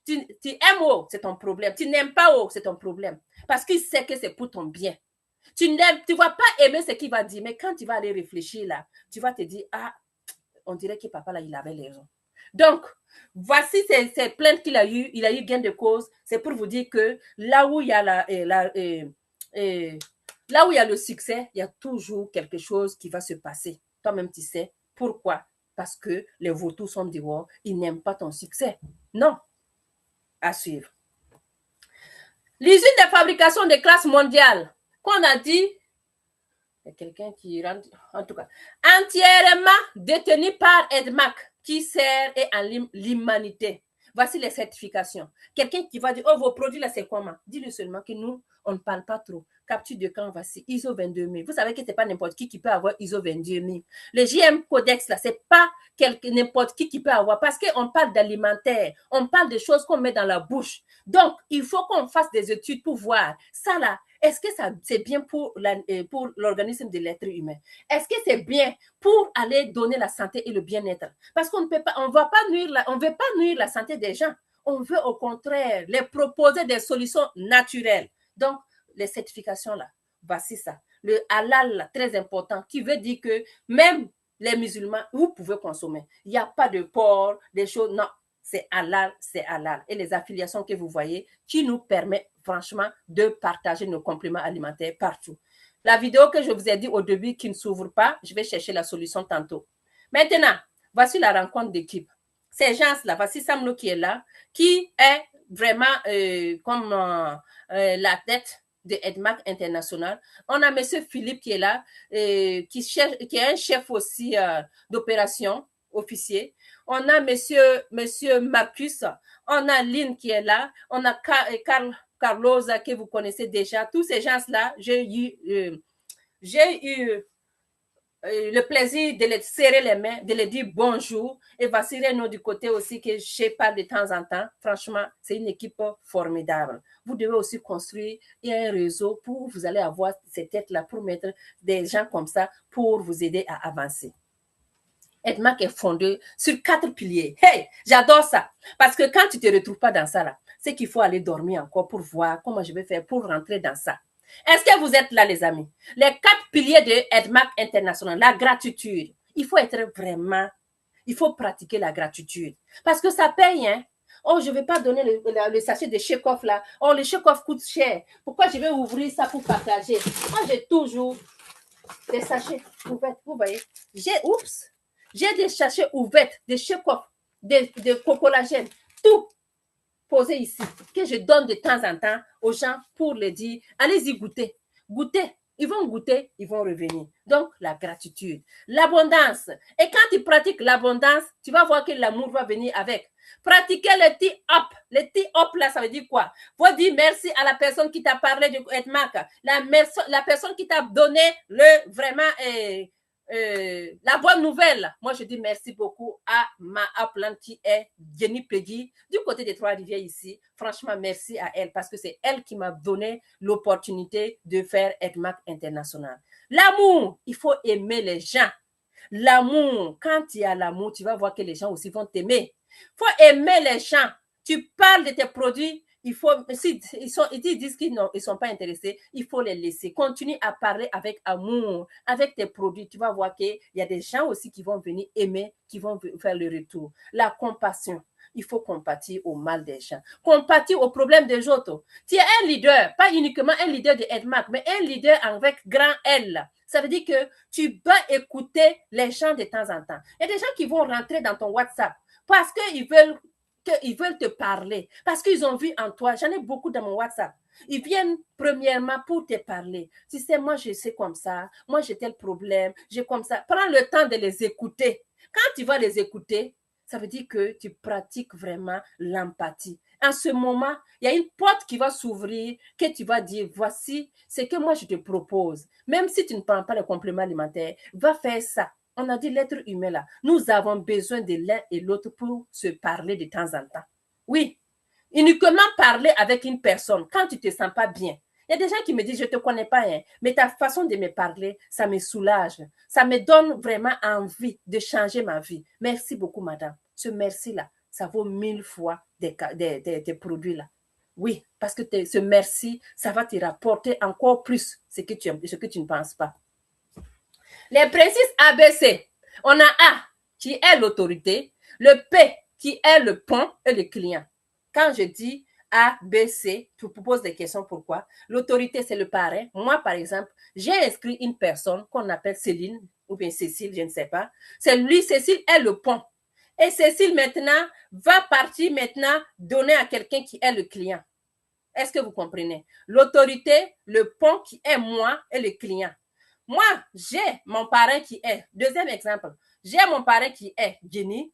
Tu aimes oh, c'est ton problème. Tu n'aimes pas oh, c'est ton problème. Parce qu'il sait que c'est pour ton bien. Tu ne vas pas aimer ce qu'il va dire, mais quand tu vas aller réfléchir là, tu vas te dire, ah, on dirait que papa là, il avait raison. Donc, voici ces plaintes qu'il a eues. Il a eu gain de cause. C'est pour vous dire que là où il y a là où il y a le succès, il y a toujours quelque chose qui va se passer. Toi-même, tu sais pourquoi. Parce que les vautours sont dehors, ils n'aiment pas ton succès. Non. À suivre. L'usine de fabrication de classe mondiale, qu'on a dit, il y a quelqu'un qui rentre, en tout cas, entièrement détenue par Edmac, qui sert et en l'humanité. Voici les certifications. Quelqu'un qui va dire, oh, vos produits là, c'est comment? Dis-le seulement que nous, on ne parle pas trop. Capture de camp, voici ISO 22000. Vous savez que ce n'est pas n'importe qui peut avoir ISO 22000. Le JM Codex, là, ce n'est pas n'importe qui peut avoir parce qu'on parle d'alimentaire, on parle de choses qu'on met dans la bouche. Donc, il faut qu'on fasse des études pour voir ça là. Est-ce que c'est bien pour l'organisme de l'être humain? Est-ce que c'est bien pour aller donner la santé et le bien-être? Parce qu'on ne peut pas, on veut pas nuire la santé des gens. On veut au contraire les proposer des solutions naturelles. Donc, les certifications là, voici ça. Le halal là, très important, qui veut dire que même les musulmans, vous pouvez consommer. Il n'y a pas de porc, des choses, non. C'est halal, c'est halal. Et les affiliations que vous voyez qui nous permettent franchement de partager nos compléments alimentaires partout. La vidéo que je vous ai dit au début qui ne s'ouvre pas, je vais chercher la solution tantôt. Maintenant, voici la rencontre d'équipe. Ces gens-là, voici Samlo qui est là, qui est vraiment comme la tête de Edmac International. On a M. Philippe qui est là, qui est un chef aussi d'opération. officier. On a monsieur Marcus. On a Lynn qui est là. On a Carlos que vous connaissez déjà. Tous ces gens-là, j'ai eu le plaisir de les serrer les mains, de les dire bonjour. Et voici Renaud du côté aussi que je parle de temps en temps. Franchement, c'est une équipe formidable. Vous devez aussi construire un réseau pour vous allez avoir ces têtes-là, pour mettre des gens comme ça pour vous aider à avancer. Edmac est fondé sur 4 piliers. Hey, j'adore ça. Parce que quand tu ne te retrouves pas dans ça, là, c'est qu'il faut aller dormir encore pour voir comment je vais faire pour rentrer dans ça. Est-ce que vous êtes là, les amis? Les 4 piliers de Edmac International, la gratitude. Il faut être vraiment, il faut pratiquer la gratitude. Parce que ça paye, hein? Oh, je ne vais pas donner le sachet de Chekhov là. Oh, le Chekhov coûte cher. Pourquoi je vais ouvrir ça pour partager? Moi, j'ai toujours des sachets ouverts. Vous voyez? J'ai des sachets ouverts de Chekhov, de cocolagène, tout posé ici, que je donne de temps en temps aux gens pour les dire, allez-y goûter, goûtez. Ils vont goûter, ils vont revenir. Donc, la gratitude, l'abondance. Et quand tu pratiques l'abondance, tu vas voir que l'amour va venir avec. Pratiquer le tee-up. Le tee-up, là, ça veut dire quoi? Faut dire merci à la personne qui t'a parlé de Edmac. La personne qui t'a donné vraiment la bonne nouvelle. Moi, je dis merci beaucoup à ma upline qui est Jenny Peggy du côté des Trois-Rivières ici. Franchement, merci à elle parce que c'est elle qui m'a donné l'opportunité de faire Edmac International. L'amour, il faut aimer les gens. L'amour, quand tu as l'amour, tu vas voir que les gens aussi vont t'aimer. Il faut aimer les gens. Tu parles de tes produits, il faut, si ils disent qu'ils ne sont pas intéressés, il faut les laisser. Continue à parler avec amour, avec tes produits. Tu vas voir qu'il y a des gens aussi qui vont venir aimer, qui vont faire le retour. La compassion. Il faut compatir au mal des gens. Compatir aux problèmes des autres. Tu es un leader, pas uniquement un leader de Edmac, mais un leader avec grand L. Ça veut dire que tu dois écouter les gens de temps en temps. Il y a des gens qui vont rentrer dans ton WhatsApp parce qu'ils veulent te parler, parce qu'ils ont vu en toi. J'en ai beaucoup dans mon WhatsApp. Ils viennent premièrement pour te parler. Tu sais, moi, je sais comme ça. Moi, j'ai tel problème. J'ai comme ça. Prends le temps de les écouter. Quand tu vas les écouter, ça veut dire que tu pratiques vraiment l'empathie. En ce moment, il y a une porte qui va s'ouvrir, que tu vas dire, voici ce que moi je te propose. Même si tu ne prends pas les compléments alimentaires, va faire ça. On a dit l'être humain là. Nous avons besoin de l'un et l'autre pour se parler de temps en temps. Oui, uniquement parler avec une personne quand tu ne te sens pas bien. Il y a des gens qui me disent, je ne te connais pas, hein, mais ta façon de me parler, ça me soulage. Ça me donne vraiment envie de changer ma vie. Merci beaucoup, madame. Ce merci-là, ça vaut 1000 fois des produits-là. Oui, parce que ce merci, ça va te rapporter encore plus ce que tu ne penses pas. Les principes ABC. On a A, qui est l'autorité, le P, qui est le pont et le client. Quand je dis A, B, C, tu me poses des questions pourquoi. L'autorité, c'est le parrain. Moi, par exemple, j'ai inscrit une personne qu'on appelle Céline ou bien Cécile, je ne sais pas. C'est lui, Cécile est le pont. Et Cécile, maintenant, va partir maintenant donner à quelqu'un qui est le client. Est-ce que vous comprenez? L'autorité, le pont qui est moi et le client. Moi, j'ai mon parrain qui est, deuxième exemple, j'ai mon parrain qui est Jenny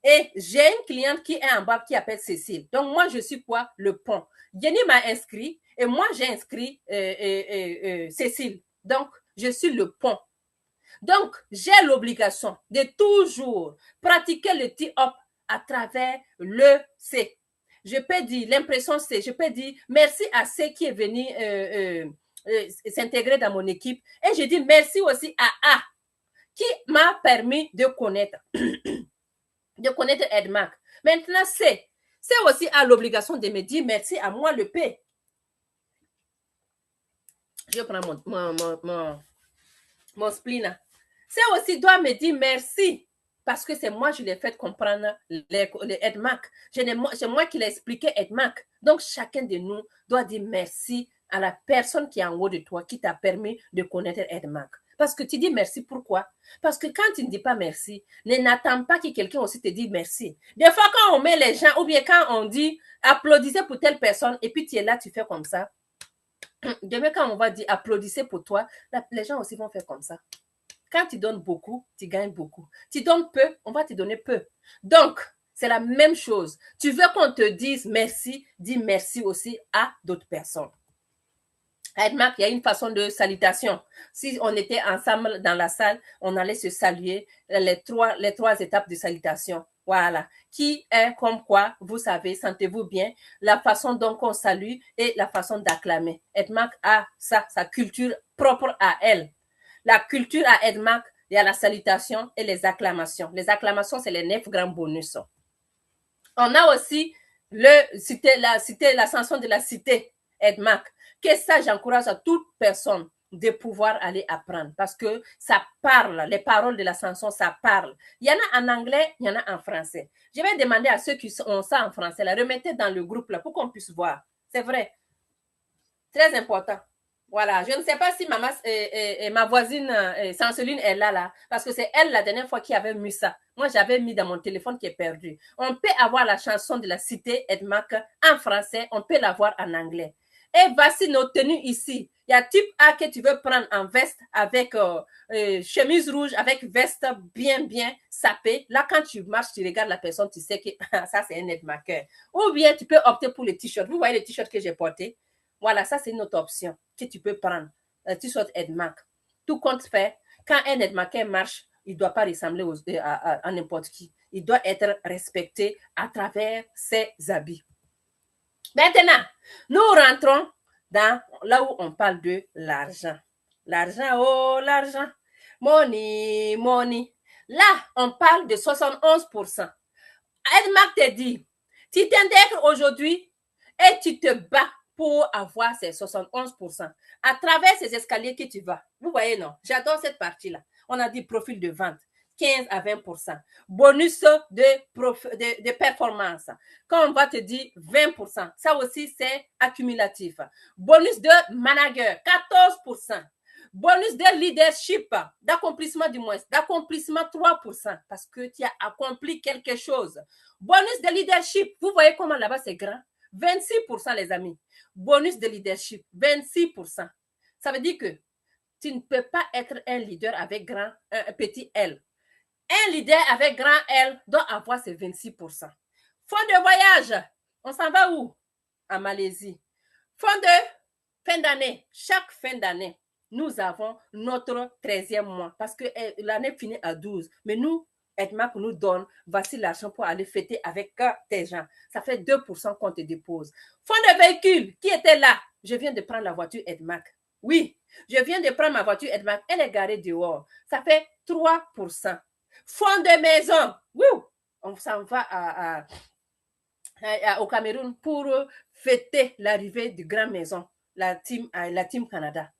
et j'ai une cliente qui est en bas qui appelle Cécile. Donc, moi, je suis quoi? Le pont. Jenny m'a inscrit et moi, j'ai inscrit Cécile. Donc, je suis le pont. Donc, j'ai l'obligation de toujours pratiquer le tee-up à travers le C. Je peux dire, l'impression C, je peux dire merci à C qui est venu s'intégrer dans mon équipe. Et je dis merci aussi à A qui m'a permis de connaître Edmac. Maintenant, C, c'est aussi à l'obligation de me dire merci à moi, le P. Je prends mon spleen. C'est aussi doit me dire merci parce que c'est moi je l'ai fait comprendre les Edmac. C'est moi qui l'ai expliqué Edmac. Donc, chacun de nous doit dire merci à la personne qui est en haut de toi, qui t'a permis de connaître Edmac. Parce que tu dis merci, pourquoi? Parce que quand tu ne dis pas merci, n'attends pas que quelqu'un aussi te dise merci. Des fois, quand on met les gens, ou bien quand on dit applaudissez pour telle personne, et puis tu es là, tu fais comme ça. Demain, quand on va dire applaudissez pour toi, les gens aussi vont faire comme ça. Quand tu donnes beaucoup, tu gagnes beaucoup. Tu donnes peu, on va te donner peu. Donc, c'est la même chose. Tu veux qu'on te dise merci, dis merci aussi à d'autres personnes. À Edmark, il y a une façon de salutation. Si on était ensemble dans la salle, on allait se saluer les trois étapes de salutation. Voilà. Qui est comme quoi, vous savez, sentez-vous bien, la façon dont on salue et la façon d'acclamer. Edmark a ça, sa culture propre à elle. La culture à Edmark, il y a la salutation et les acclamations. Les acclamations, c'est les 9 grands bonus. On a aussi la chanson de la cité, Edmark. Que ça, j'encourage à toute personne de pouvoir aller apprendre parce que ça parle, les paroles de la chanson, ça parle. Il y en a en anglais, il y en a en français. Je vais demander à ceux qui ont ça en français, là, remettez dans le groupe là pour qu'on puisse voir. C'est vrai. Très important. Voilà, je ne sais pas si ma voisine Sanseline est là, parce que c'est elle la dernière fois qui avait mis ça. Moi, j'avais mis dans mon téléphone qui est perdu. On peut avoir la chanson de la cité Edmark en français, on peut l'avoir en anglais. Et voici nos tenues ici. Il y a type A que tu veux prendre en veste avec chemise rouge, avec veste bien sapée. Là, quand tu marches, tu regardes la personne, tu sais que ça, c'est un Edmarker. Ou bien, tu peux opter pour les t-shirts. Vous voyez les t-shirts que j'ai portés? Voilà, ça, c'est une autre option que tu peux prendre. Tu sortes Edmark. Tout compte fait, quand un Edmarker marche, il ne doit pas ressembler à n'importe qui. Il doit être respecté à travers ses habits. Maintenant, nous rentrons dans là où on parle de l'argent. L'argent, oh, l'argent. Money, money. Là, on parle de 71%. Edmark te dit, tu t'intègres aujourd'hui et tu te bats pour avoir ces 71%. À travers ces escaliers que tu vas. Vous voyez, non? J'adore cette partie-là. On a dit profil de vente. 15 à 20%. Bonus de performance. Quand on va te dire 20%, ça aussi, c'est accumulatif. Bonus de manager, 14%. Bonus de leadership, d'accomplissement du moins, d'accomplissement 3%, parce que tu as accompli quelque chose. Bonus de leadership, vous voyez comment là-bas c'est grand? 26% les amis. Bonus de leadership, 26%. Ça veut dire que tu ne peux pas être un leader avec petit L. Un leader avec grand L doit avoir ses 26%. Fonds de voyage, on s'en va où? En Malaisie. Fonds de fin d'année, chaque fin d'année, nous avons notre 13e mois parce que l'année finit à 12. Mais nous, Edmark nous donne, voici l'argent pour aller fêter avec tes gens. Ça fait 2% qu'on te dépose. Fonds de véhicule, qui était là? Je viens de prendre la voiture Edmark. Oui, je viens de prendre ma voiture Edmark. Elle est garée dehors. Ça fait 3%. Fonds de maison. Wouh! On s'en va au Cameroun pour fêter l'arrivée du Grand Maison, la team Canada.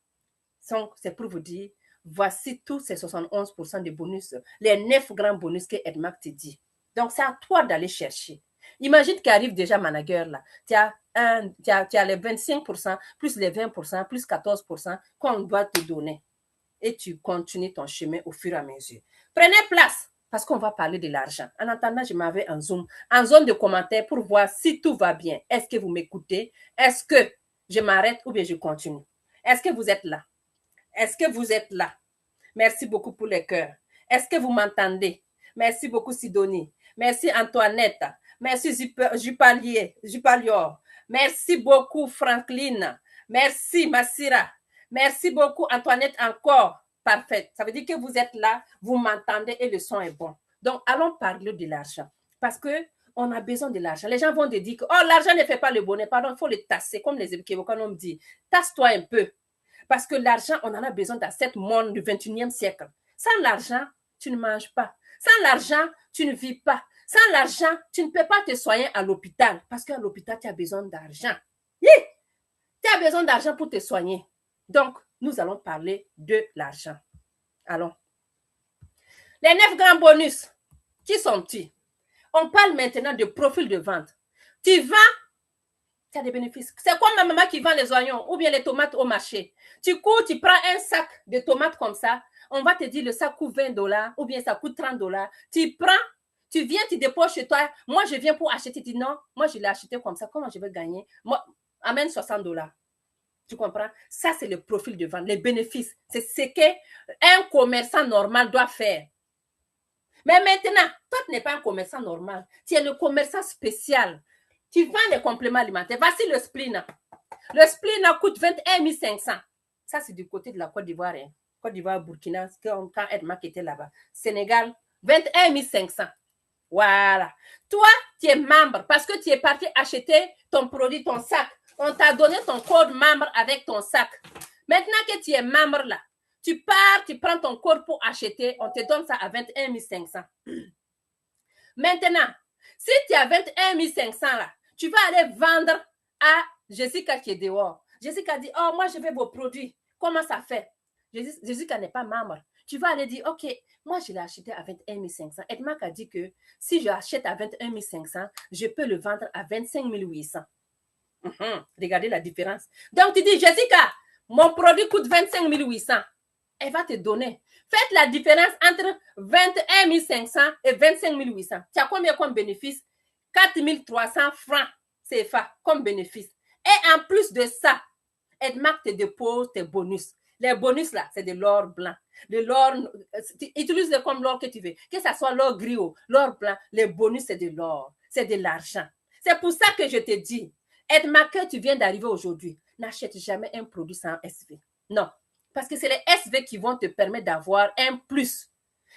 C'est pour vous dire, voici tous ces 71% de bonus, les 9 grands bonus que Edmark te dit. Donc, c'est à toi d'aller chercher. Imagine qu'arrive déjà manager là. Tu as les 25%, plus les 20%, plus 14% qu'on doit te donner. Et tu continues ton chemin au fur et à mesure. Prenez place parce qu'on va parler de l'argent. En attendant, je m'avais en zone de commentaires pour voir si tout va bien. Est-ce que vous m'écoutez? Est-ce que je m'arrête ou bien je continue? Est-ce que vous êtes là? Est-ce que vous êtes là? Merci beaucoup pour les cœurs. Est-ce que vous m'entendez? Merci beaucoup Sidonie. Merci Antoinette. Merci Jupalior. Merci beaucoup Franklin. Merci Massira. Merci beaucoup Antoinette encore. Parfait. Ça veut dire que vous êtes là, vous m'entendez et le son est bon. Donc, allons parler de l'argent. Parce que on a besoin de l'argent. Les gens vont te dire que oh, l'argent ne fait pas le bonheur. Pardon, il faut le tasser. Comme les Québécois me disent. Tasse-toi un peu. Parce que l'argent, on en a besoin dans ce monde du 21e siècle. Sans l'argent, tu ne manges pas. Sans l'argent, tu ne vis pas. Sans l'argent, tu ne peux pas te soigner à l'hôpital. Parce qu'à l'hôpital, tu as besoin d'argent. Tu as besoin d'argent pour te soigner. Donc, nous allons parler de l'argent. Allons. Les 9 grands bonus, qui sont-ils? On parle maintenant de profil de vente. Tu vends, tu as des bénéfices. C'est comme ma maman qui vend les oignons ou bien les tomates au marché. Tu cours, tu prends un sac de tomates comme ça. On va te dire le sac coûte $20 ou bien ça coûte $30. Tu prends, tu viens, tu déposes chez toi. Moi, je viens pour acheter. Tu dis non, moi, je l'ai acheté comme ça. Comment je vais gagner? Moi, amène $60. Tu comprends? Ça, c'est le profil de vente, les bénéfices. C'est ce qu'un commerçant normal doit faire. Mais maintenant, toi, tu n'es pas un commerçant normal. Tu es le commerçant spécial. Tu vends les compléments alimentaires. Voici le spleen. Le spleen coûte 21 500. Ça, c'est du côté de la Côte d'Ivoire. Hein. Côte d'Ivoire, Burkina, quand Edmac était là-bas. Sénégal, 21 500. Voilà. Toi, tu es membre parce que tu es parti acheter ton produit, ton sac. On t'a donné ton code membre avec ton sac. Maintenant que tu es membre là, tu pars, tu prends ton code pour acheter, on te donne ça à 21 500. Maintenant, si tu as 21 500 là, tu vas aller vendre à Jessica qui est dehors. Jessica dit, oh, moi, je veux vos produits. Comment ça fait? Jessica n'est pas membre. Tu vas aller dire, OK, moi, je l'ai acheté à 21 500. Edmac a dit que si je l'achète à 21 500, je peux le vendre à 25 800. Regardez la différence. Donc, tu dis, Jessica, mon produit coûte 25 800. Elle va te donner. Faites la différence entre 21 500 et 25 800. Tu as combien comme bénéfice? 4 300 francs CFA comme bénéfice. Et en plus de ça, Edmac te dépose tes bonus. Les bonus là, c'est de l'or blanc. De l'or, utilise-le comme l'or que tu veux. Que ce soit l'or gris ou l'or blanc, les bonus c'est de l'or. C'est de l'argent. C'est pour ça que je te dis, Edmac, tu viens d'arriver aujourd'hui, n'achète jamais un produit sans SV. Non. Parce que c'est les SV qui vont te permettre d'avoir un plus.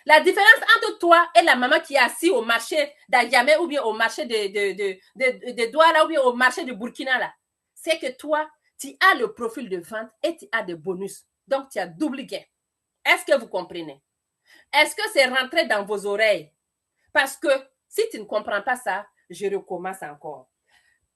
La différence entre toi et la maman qui est assise au marché d'Ayamé ou bien au marché de Douala ou bien au marché de Burkina, là, c'est que toi, tu as le profil de vente et tu as des bonus. Donc, tu as double gain. Est-ce que vous comprenez? Est-ce que c'est rentré dans vos oreilles? Parce que si tu ne comprends pas ça, je recommence encore.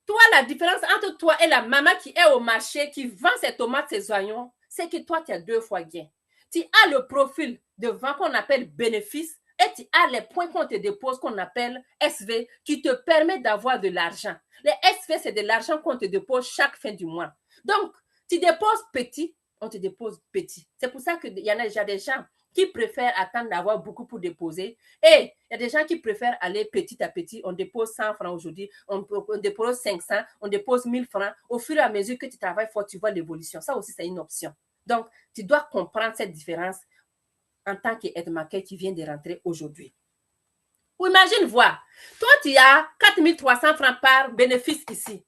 Toi, la différence entre toi et la maman qui est au marché, qui vend ses tomates, ses oignons, c'est que toi, tu as 2 fois gain. Tu as le profil de vente qu'on appelle bénéfice et tu as les points qu'on te dépose qu'on appelle SV qui te permet d'avoir de l'argent. Les SV, c'est de l'argent qu'on te dépose chaque fin du mois. Donc, tu déposes petit, on te dépose petit. C'est pour ça qu'il y en a déjà des gens qui préfèrent attendre d'avoir beaucoup pour déposer. Et il y a des gens qui préfèrent aller petit à petit. On dépose 100 francs aujourd'hui, on dépose 500, on dépose 1000 francs. Au fur et à mesure que tu travailles fort, tu vois l'évolution. Ça aussi, c'est une option. Donc, tu dois comprendre cette différence en tant qu'Edmaquet qui vient de rentrer aujourd'hui. Ou imagine voir, toi, tu as 4300 francs par bénéfice ici.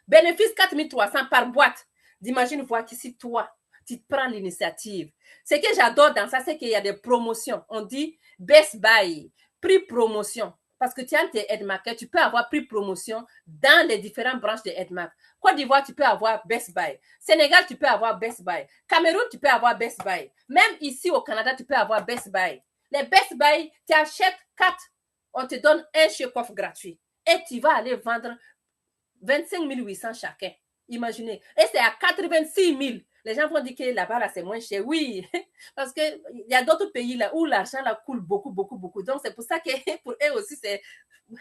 Bénéfice 4300 par boîte. Imagine voir qu'ici, toi, tu prends l'initiative. Ce que j'adore dans ça, c'est qu'il y a des promotions. On dit Best Buy, prix promotion. Parce que tu as tes Edmac, tu peux avoir prix promotion dans les différentes branches de Edmac. Côte d'Ivoire, tu peux avoir Best Buy. Sénégal, tu peux avoir Best Buy. Cameroun, tu peux avoir Best Buy. Même ici au Canada, tu peux avoir Best Buy. Les Best Buy, tu achètes 4, on te donne un chèque-offre gratuit. Et tu vas aller vendre 25 800 chacun. Imaginez. Et c'est à 86 000. Les gens vont dire que là-bas, là, c'est moins cher. Oui, parce qu'il y a d'autres pays là où l'argent là coule beaucoup, beaucoup, beaucoup. Donc, c'est pour ça que pour eux aussi, c'est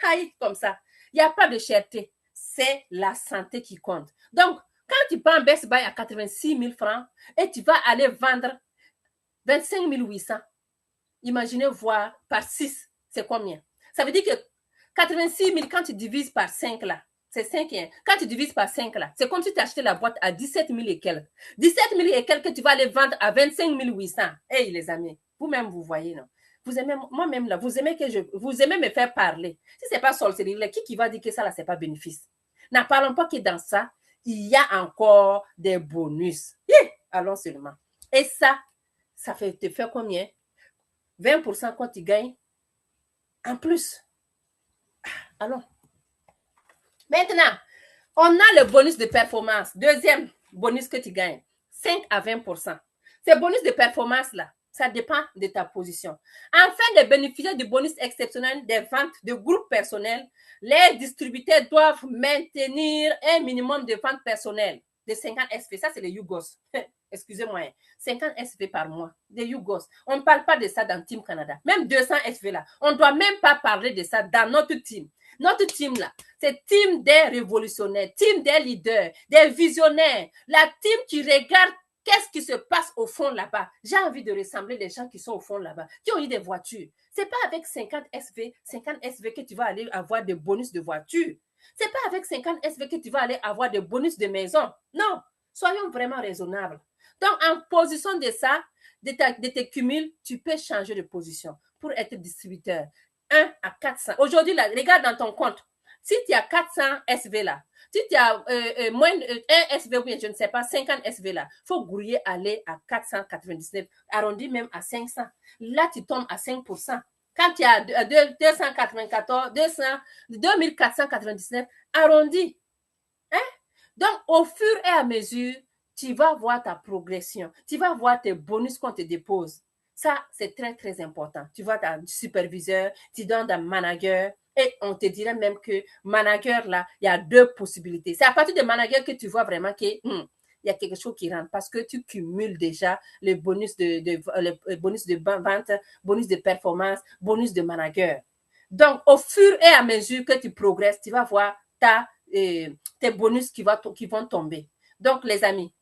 high comme ça. Il n'y a pas de cherté. C'est la santé qui compte. Donc, quand tu prends Best Buy à 86 000 francs et tu vas aller vendre 25 800, imaginez voir par 6, c'est combien? Ça veut dire que 86 000, quand tu divises par 5 là, c'est 5. Hein. Quand tu divises par 5 là, c'est comme si tu achetais la boîte à 17 000 et quelques. 17 000 et quelques, tu vas les vendre à 25 800. Hey les amis, vous-même vous voyez, non? Vous aimez, moi-même là, vous aimez me faire parler. Si c'est pas sorcellerie, là, qui va dire que ça là, c'est pas bénéfice? N'en parlons pas que dans ça, il y a encore des bonus. Yeah, allons seulement. Et ça fait te faire combien? 20% quand tu gagnes en plus. Allons. Maintenant, on a le bonus de performance. Deuxième bonus que tu gagnes, 5 à 20%. Ces bonus de performance-là, ça dépend de ta position. Afin de bénéficier du bonus exceptionnel des ventes de groupes personnels, les distributeurs doivent maintenir un minimum de ventes personnelles de 50 SP. Ça, c'est les Yougos. Excusez-moi, 50 SV par mois, des Yougos. On ne parle pas de ça dans Team Canada. Même 200 SV là, on ne doit même pas parler de ça dans notre team. Notre team là, c'est team des révolutionnaires, team des leaders, des visionnaires, la team qui regarde qu'est-ce qui se passe au fond là-bas. J'ai envie de ressembler les gens qui sont au fond là-bas, qui ont eu des voitures. C'est pas avec 50 SV que tu vas aller avoir des bonus de voiture. C'est pas avec 50 SV que tu vas aller avoir des bonus de maison. Non. Soyons vraiment raisonnables. Donc, en position de ça, de tes cumuls, tu peux changer de position pour être distributeur. 1 à 400. Aujourd'hui, regarde dans ton compte. Si tu as 400 SV là, si tu as moins de 1 SV ou bien je ne sais pas, 50 SV là, il faut grouiller aller à 499, arrondi même à 500. Là, tu tombes à 5%. Quand tu as 294, 2499, arrondi. Hein? Donc, au fur et à mesure, tu vas voir ta progression. Tu vas voir tes bonus qu'on te dépose. Ça, c'est très, très important. Tu vois ta superviseur, tu donnes un manager, et on te dirait même que manager, là, il y a 2 possibilités. C'est à partir de manager que tu vois vraiment qu'il y a quelque chose qui rentre parce que tu cumules déjà les bonus les bonus de vente, bonus de performance, bonus de manager. Donc, au fur et à mesure que tu progresses, tu vas voir tes bonus qui vont tomber. Donc, les amis,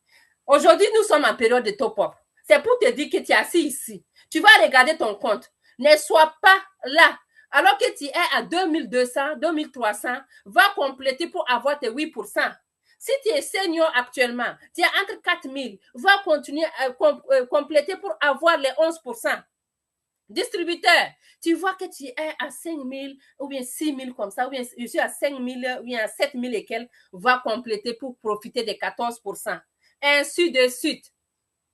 aujourd'hui, nous sommes en période de top-up. C'est pour te dire que tu es assis ici. Tu vas regarder ton compte. Ne sois pas là. Alors que tu es à 2200, 2300, va compléter pour avoir tes 8%. Si tu es senior actuellement, tu es entre 4000, va continuer à compléter pour avoir les 11%. Distributeur, tu vois que tu es à 5000 ou bien 6000 comme ça, ou bien je suis à 5000 ou bien à 7000 et quelques, va compléter pour profiter des 14%. Ainsi de suite.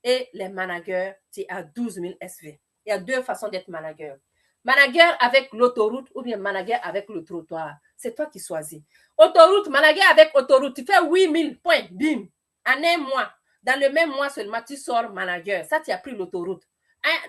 Et les managers, tu es à 12 000 SV. Il y a 2 façons d'être manager. Manager avec l'autoroute ou bien manager avec le trottoir. C'est toi qui choisis. Autoroute, manager avec autoroute, tu fais 8000 points, bim. En un mois, dans le même mois seulement, tu sors manager. Ça, tu as pris l'autoroute.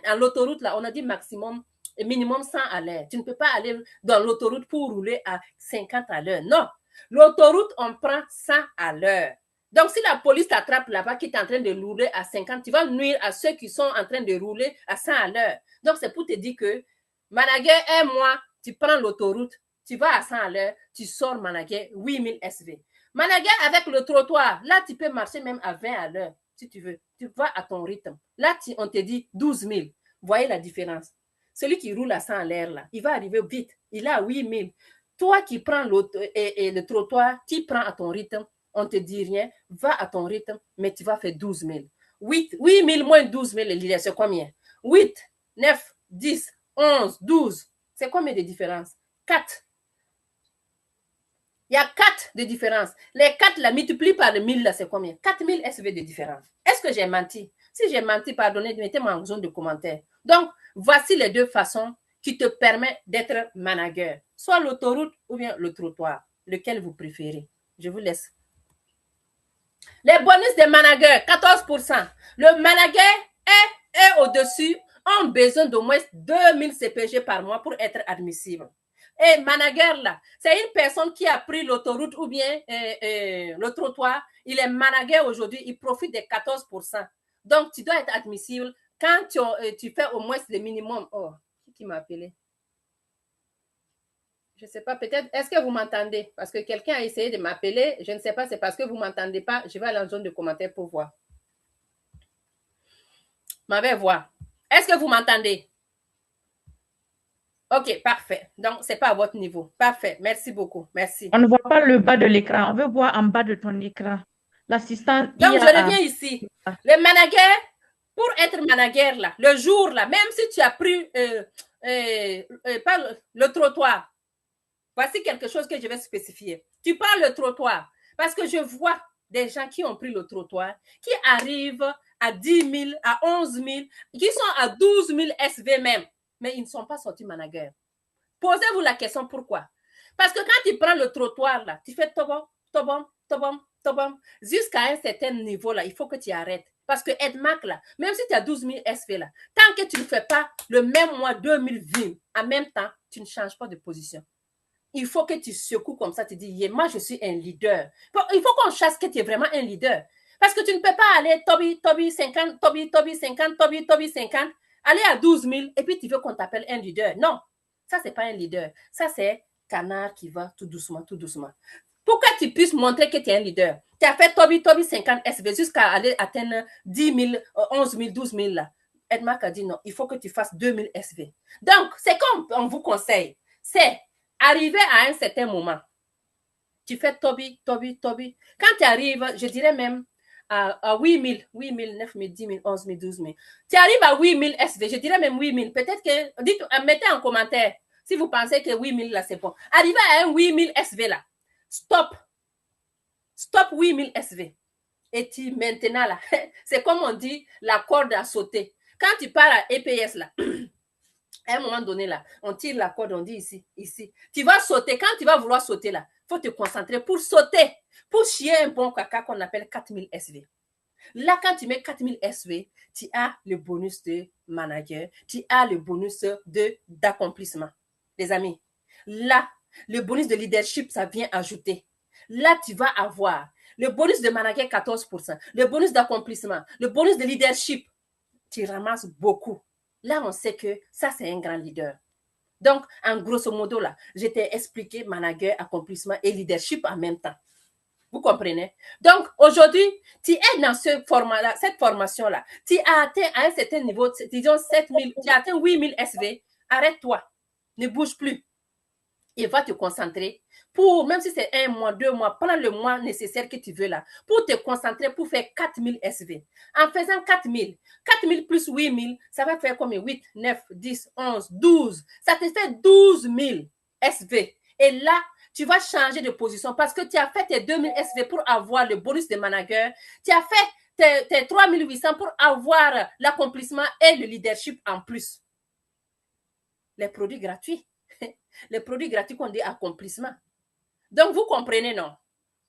Dans l'autoroute, là, on a dit maximum et minimum 100 à l'heure. Tu ne peux pas aller dans l'autoroute pour rouler à 50 à l'heure. Non. L'autoroute, on prend 100 à l'heure. Donc, si la police t'attrape là-bas qui est en train de rouler à 50, tu vas nuire à ceux qui sont en train de rouler à 100 à l'heure. Donc, c'est pour te dire que manager, un mois, tu prends l'autoroute, tu vas à 100 à l'heure, tu sors manager 8000 SV. Manager avec le trottoir, là, tu peux marcher même à 20 à l'heure, si tu veux. Tu vas à ton rythme. Là, on te dit 12 000. Voyez la différence. Celui qui roule à 100 à l'heure, là, il va arriver vite. Il a 8000. Toi qui prends le trottoir, tu prends à ton rythme. On ne te dit rien, va à ton rythme, mais tu vas faire 12 000. 8 000 moins 12 000, c'est combien? 8, 9, 10, 11, 12. C'est combien de différence? 4. Il y a 4 de différence. Les 4, la multiplie par le 1000, là, c'est combien? 4000 SV de différence. Est-ce que j'ai menti? Si j'ai menti, pardonnez, mettez-moi en zone de commentaire. Donc, voici les 2 façons qui te permettent d'être manager. Soit l'autoroute ou bien le trottoir. Lequel vous préférez? Je vous laisse. Les bonus des managers, 14%. Le manager est au-dessus, ont besoin d'au moins 2000 CPG par mois pour être admissible. Et manager, là, c'est une personne qui a pris l'autoroute ou bien le trottoir. Il est manager aujourd'hui, il profite des 14%. Donc, tu dois être admissible quand tu fais au moins le minimum. Oh, qui m'a appelé? Je ne sais pas, peut-être, est-ce que vous m'entendez? Parce que quelqu'un a essayé de m'appeler. Je ne sais pas, c'est parce que vous ne m'entendez pas. Je vais aller en zone de commentaires pour voir. M'avez voir. Est-ce que vous m'entendez? OK, parfait. Donc, ce n'est pas à votre niveau. Parfait. Merci beaucoup. Merci. On ne voit pas le bas de l'écran. On veut voir en bas de ton écran. L'assistant Donc, je reviens ici. Le manager, pour être manager, là, le jour, là, même si tu as pris le trottoir, voici quelque chose que je vais spécifier. Tu prends le trottoir parce que je vois des gens qui ont pris le trottoir, qui arrivent à 10 000, à 11 000, qui sont à 12 000 SV même, mais ils ne sont pas sortis managers. Posez-vous la question pourquoi. Parce que quand tu prends le trottoir, là, tu fais tobom, tobom, tobom, tobom, jusqu'à un certain niveau, là, il faut que tu arrêtes. Parce que EDMAC, là, même si tu as 12 000 SV, là, tant que tu ne fais pas le même mois 2020, en même temps, tu ne changes pas de position. Il faut que tu secoues comme ça, tu dis, moi, je suis un leader. Il faut qu'on chasse que tu es vraiment un leader. Parce que tu ne peux pas aller Toby 50, Toby 50, Toby 50, aller à 12 000 et puis tu veux qu'on t'appelle un leader. Non, ça, ce n'est pas un leader. Ça, c'est canard qui va tout doucement, tout doucement. Pour que tu puisses montrer que tu es un leader, tu as fait Toby 50 SV jusqu'à aller atteindre 10 000, 11 000, 12 000 là. Edmarc a dit non, il faut que tu fasses 2000 SV. Donc, c'est comme on vous conseille. C'est arrivé à un certain moment, tu fais Toby. Quand tu arrives, je dirais même à 8 000, 8 000, 9 000, 10 000, 11 000, 12 000. Tu arrives à 8 000 SV, je dirais même 8 000. Peut-être que, dites, mettez en commentaire si vous pensez que 8 000 là, c'est bon. Arrivez à un 8 000 SV là. Stop. Stop 8 000 SV. Et tu, maintenant là, c'est comme on dit, la corde à sauter. Quand tu pars à EPS là, à un moment donné là, on tire la corde, on dit ici, ici. Tu vas sauter. Quand tu vas vouloir sauter là, il faut te concentrer pour sauter, pour chier un bon caca qu'on appelle 4000 SV. Là, quand tu mets 4000 SV, tu as le bonus de manager, tu as le bonus d'accomplissement. Les amis, là, le bonus de leadership, ça vient ajouter. Là, tu vas avoir le bonus de manager 14%, le bonus d'accomplissement, le bonus de leadership. Tu ramasses beaucoup. Là, on sait que ça, c'est un grand leader. Donc, en grosso modo, là, je t'ai expliqué manager, accomplissement et leadership en même temps. Vous comprenez? Donc, aujourd'hui, tu es dans ce format-là, cette formation-là. Tu as atteint à un certain niveau, disons 7000, tu as atteint 8000 SV. Arrête-toi. Ne bouge plus. Et va te concentrer pour, même si c'est 1 mois, 2 mois, prends le mois nécessaire que tu veux là, pour te concentrer pour faire 4000 SV. En faisant 4000 plus 8000, ça va faire comme 8, 9, 10, 11, 12. Ça te fait 12 000 SV. Et là, tu vas changer de position parce que tu as fait tes 2000 SV pour avoir le bonus de manager. Tu as fait tes 3800 pour avoir l'accomplissement et le leadership en plus. Les produits gratuits. Les produits gratuits qu'on dit accomplissement. Donc, vous comprenez, non?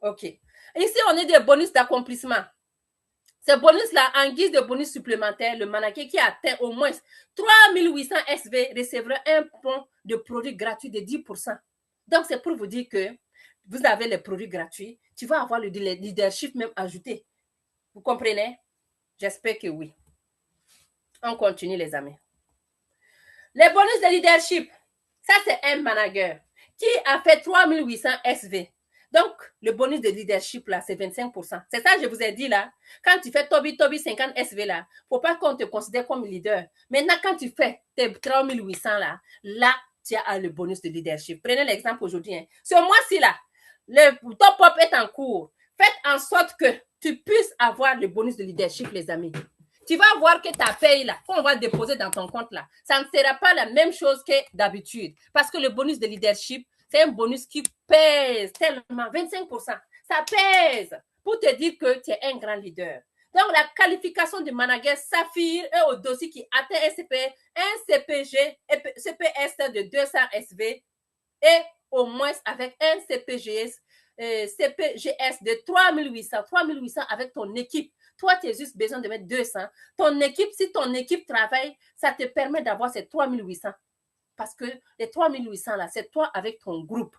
OK. Ici, on est des bonus d'accomplissement. Ces bonus-là, en guise de bonus supplémentaire, le manager qui atteint au moins 3800 SV recevra un bon de produits gratuits de 10%. Donc, c'est pour vous dire que vous avez les produits gratuits. Tu vas avoir le leadership même ajouté. Vous comprenez? J'espère que oui. On continue, les amis. Les bonus de leadership. Ça, c'est un manager qui a fait 3800 SV. Donc, le bonus de leadership, là, c'est 25%. C'est ça que je vous ai dit, là. Quand tu fais Toby 50 SV, là, il ne faut pas qu'on te considère comme leader. Maintenant, quand tu fais tes 3800, là, tu as le bonus de leadership. Prenez l'exemple aujourd'hui. Hein. Ce mois-ci, là, le top-up est en cours. Faites en sorte que tu puisses avoir le bonus de leadership, les amis. Tu vas voir que ta paye là, qu'on va déposer dans ton compte là, ça ne sera pas la même chose que d'habitude. Parce que le bonus de leadership, c'est un bonus qui pèse tellement, 25%. Ça pèse pour te dire que tu es un grand leader. Donc, la qualification du manager Saphir est au dossier qui atteint un CPS de 200 SV et au moins avec un CPGS de 3800 avec ton équipe. Toi, tu as juste besoin de mettre 200. Ton équipe, si ton équipe travaille, ça te permet d'avoir ces 3800. Parce que les 3800, là, c'est toi avec ton groupe.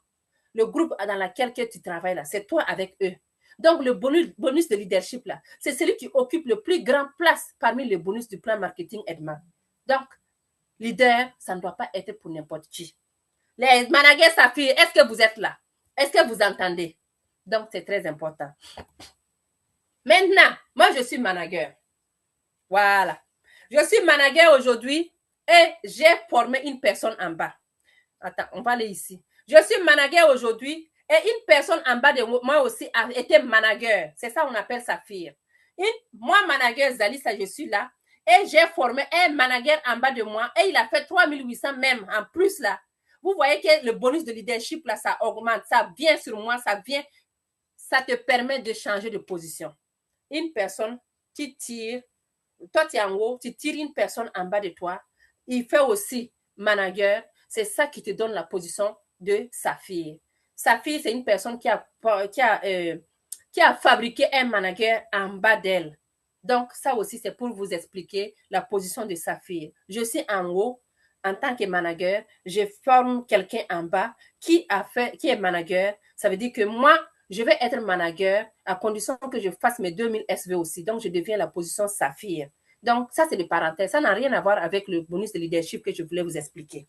Le groupe dans lequel tu travailles, là, c'est toi avec eux. Donc, le bonus de leadership, là, c'est celui qui occupe le plus grand place parmi les bonus du plan marketing Edman. Donc, leader, ça ne doit pas être pour n'importe qui. Les managers Saphir, est-ce que vous êtes là? Est-ce que vous entendez? Donc, c'est très important. Maintenant, moi, je suis manager. Voilà. Je suis manager aujourd'hui et j'ai formé une personne en bas. Attends, on va aller ici. Je suis manager aujourd'hui et une personne en bas de moi aussi a été manager. C'est ça qu'on appelle Saphir. Moi, manager Zalissa, je suis là et j'ai formé un manager en bas de moi et il a fait 3800 même en plus là. Vous voyez que le bonus de leadership là, ça augmente, ça vient sur moi, ça te permet de changer de position. Une personne qui tire, toi tu es en haut, tu tires une personne en bas de toi, il fait aussi manager, c'est ça qui te donne la position de Saphir. Saphir, c'est une personne qui a fabriqué un manager en bas d'elle. Donc, ça aussi, c'est pour vous expliquer la position de Saphir. Je suis en haut, en tant que manager, je forme quelqu'un en bas qui est manager. Ça veut dire que moi, je vais être manager à condition que je fasse mes 2000 SV aussi. Donc, je deviens la position Saphir. Donc, ça, c'est des parenthèses. Ça n'a rien à voir avec le bonus de leadership que je voulais vous expliquer.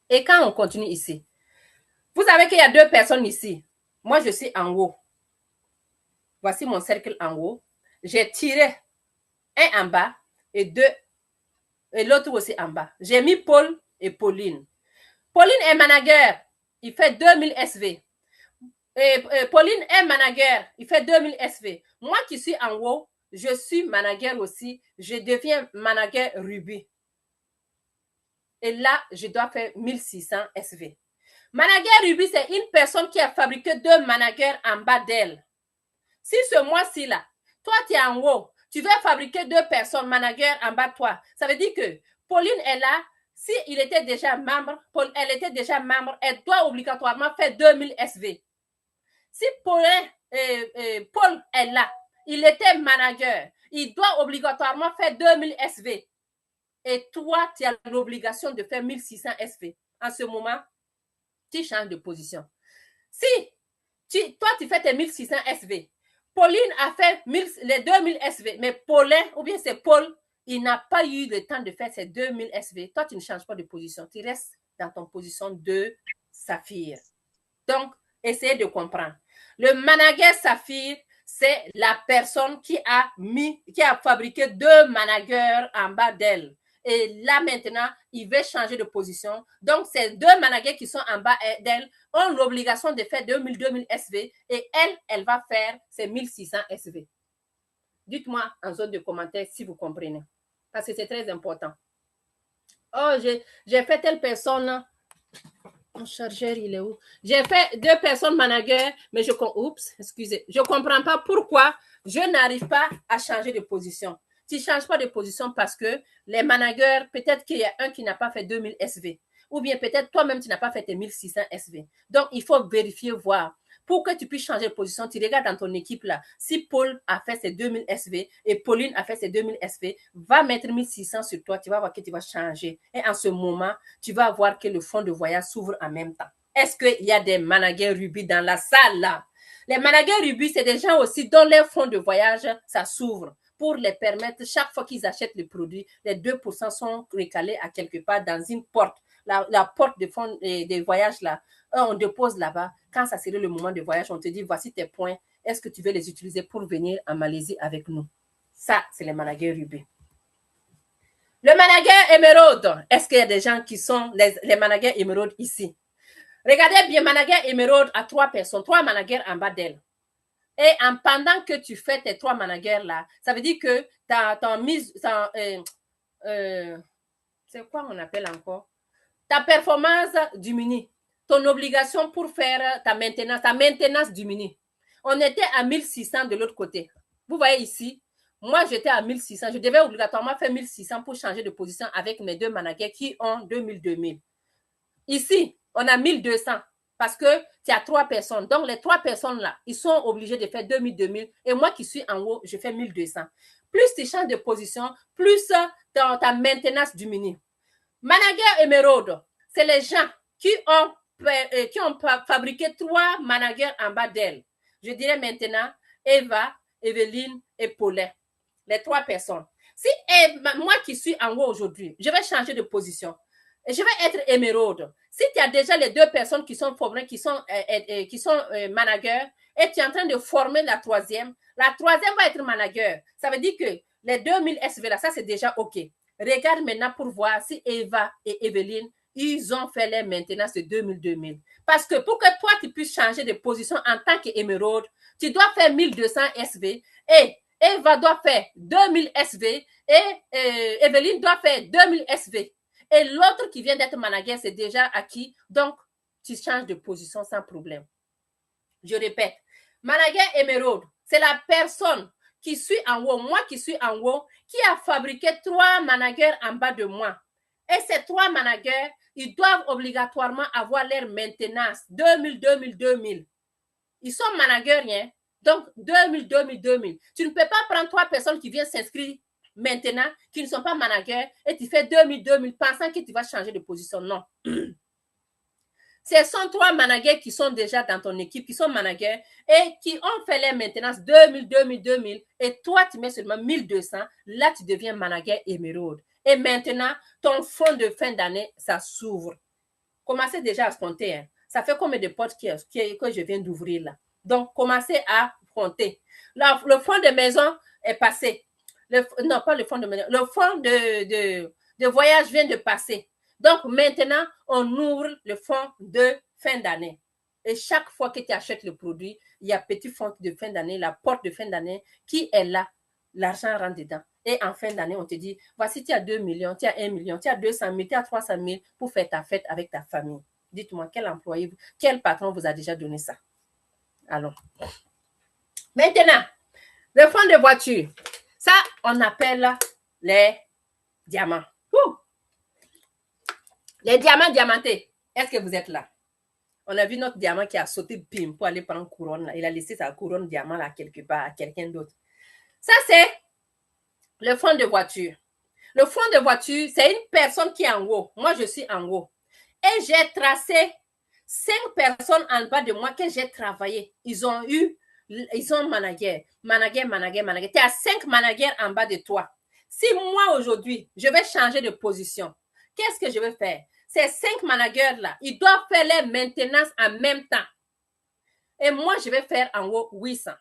Et quand on continue ici, vous savez qu'il y a deux personnes ici. Moi, je suis en haut. Voici mon cercle en haut. J'ai tiré un en bas et l'autre aussi en bas. J'ai mis Paul et Pauline. Pauline est manager. Il fait 2000 SV. Pauline est manager, il fait 2000 SV. Moi qui suis en haut, je suis manager aussi, je deviens manager Ruby. Et là, je dois faire 1600 SV. Manager Ruby, c'est une personne qui a fabriqué 2 managers en bas d'elle. Si ce mois-ci, là, toi, tu es en haut, tu veux fabriquer 2 personnes, managers en bas de toi, ça veut dire que Pauline est là. Si il était déjà membre, elle était déjà membre, elle doit obligatoirement faire 2000 SV. Si Paul est là, il était manager, il doit obligatoirement faire 2000 SV. Et toi, tu as l'obligation de faire 1600 SV. En ce moment, tu changes de position. Si toi, tu fais tes 1600 SV, Pauline a fait les 2000 SV, mais Paulin, ou bien c'est Paul, il n'a pas eu le temps de faire ses 2000 SV. Toi, tu ne changes pas de position. Tu restes dans ton position de saphir. Donc, essayez de comprendre. Le manager saphir, c'est la personne qui a fabriqué 2 managers en bas d'elle. Et là, maintenant, il veut changer de position. Donc, ces 2 managers qui sont en bas d'elle ont l'obligation de faire 2000 SV et elle va faire ses 1600 SV. Dites-moi en zone de commentaires si vous comprenez. Parce que c'est très important. Oh, j'ai fait telle personne. Mon chargeur, il est où? J'ai fait 2 personnes managers, mais je comprends pas pourquoi je n'arrive pas à changer de position. Tu ne changes pas de position parce que les managers, peut-être qu'il y a un qui n'a pas fait 2000 SV. Ou bien peut-être toi-même, tu n'as pas fait tes 1600 SV. Donc, il faut vérifier, voir. Pour que tu puisses changer de position, tu regardes dans ton équipe là. Si Paul a fait ses 2000 SV et Pauline a fait ses 2000 SV, va mettre 1600 sur toi, tu vas voir que tu vas changer. Et en ce moment, tu vas voir que le fonds de voyage s'ouvre en même temps. Est-ce qu'il y a des managers Ruby dans la salle là? Les managers Ruby, c'est des gens aussi dont les fonds de voyage, ça s'ouvre pour les permettre, chaque fois qu'ils achètent le produit, les 2% sont recalés à quelque part dans une porte. La porte de fonds des voyages là, on dépose là-bas. Quand ça serait le moment de voyage, on te dit, voici tes points. Est-ce que tu veux les utiliser pour venir en Malaisie avec nous? Ça, c'est les managers Ruby. Le manager émeraude, est-ce qu'il y a des gens qui sont les managers émeraude ici? Regardez bien, manager émeraude a 3 personnes, 3 managers en bas d'elle. Et pendant que tu fais tes 3 managers là, ça veut dire que c'est quoi on appelle encore? Ta performance diminue. Ton obligation pour faire ta maintenance diminue. On était à 1600 de l'autre côté. Vous voyez ici, moi j'étais à 1600. Je devais obligatoirement faire 1600 pour changer de position avec mes 2 managers qui ont 2000. Ici, on a 1200 parce que tu as 3 personnes. Donc, les 3 personnes-là, ils sont obligés de faire 2000. Et moi qui suis en haut, je fais 1200. Plus tu changes de position, plus ta maintenance diminue. Manager émeraude, c'est les gens qui ont fabriqué 3 managers en bas d'elle. Je dirais maintenant Eva, Evelyne et Paulin. Les 3 personnes. Si moi qui suis en haut aujourd'hui, je vais changer de position. Je vais être émeraude. Si tu as déjà les 2 personnes qui sont formées, qui sont managers, et tu es en train de former la troisième va être manager. Ça veut dire que les 2000 SV là, ça c'est déjà OK. Regarde maintenant pour voir si Eva et Evelyne, ils ont fait les maintenances de 2000. Parce que pour que toi, tu puisses changer de position en tant qu'émeraude, tu dois faire 1200 SV et Eva doit faire 2000 SV et Evelyne doit faire 2000 SV. Et l'autre qui vient d'être manager, c'est déjà acquis. Donc, tu changes de position sans problème. Je répète, manager émeraude, c'est la personne qui suit en haut, moi qui suis en haut, qui a fabriqué 3 managers en bas de moi. Et ces 3 managers, ils doivent obligatoirement avoir leur maintenance. 2000. Ils sont managers, hein? Donc, 2000. Tu ne peux pas prendre 3 personnes qui viennent s'inscrire maintenant, qui ne sont pas managers, et tu fais 2000, pensant que tu vas changer de position. Non. Ce sont 3 managers qui sont déjà dans ton équipe, qui sont managers et qui ont fait les maintenances 2000. Et toi, tu mets seulement 1200. Là, tu deviens manager émeraude. Et maintenant, ton fonds de fin d'année, ça s'ouvre. Commencez déjà à se compter. Hein. Ça fait combien de portes que je viens d'ouvrir là? Donc, commencez à compter. Là, le fonds de maison est passé. Non, pas le fonds de maison. Le fonds de voyage vient de passer. Donc, maintenant, on ouvre le fonds de fin d'année. Et chaque fois que tu achètes le produit, il y a petit fonds de fin d'année, la porte de fin d'année qui est là. L'argent rentre dedans. Et en fin d'année, on te dit, voici, tu as 2 millions, tu as 1 million, tu as 200 000, tu as 300 000 pour faire ta fête avec ta famille. Dites-moi, quel employé, quel patron vous a déjà donné ça? Allons. Maintenant, le fonds de voiture. Ça, on appelle les diamants. Ouh! Les diamants diamantés. Est-ce que vous êtes là? On a vu notre diamant qui a sauté pim pour aller prendre couronne. Là. Il a laissé sa couronne diamant là quelque part à quelqu'un d'autre. Ça, c'est le fond de voiture. Le fond de voiture, c'est une personne qui est en haut. Moi, je suis en haut. Et j'ai tracé 5 personnes en bas de moi que j'ai travaillé. Ils ont manager. Tu as 5 managers en bas de toi. Si moi, aujourd'hui, je vais changer de position, qu'est-ce que je vais faire? Ces 5 managers-là, ils doivent faire les maintenances en même temps. Et moi, je vais faire en haut 800.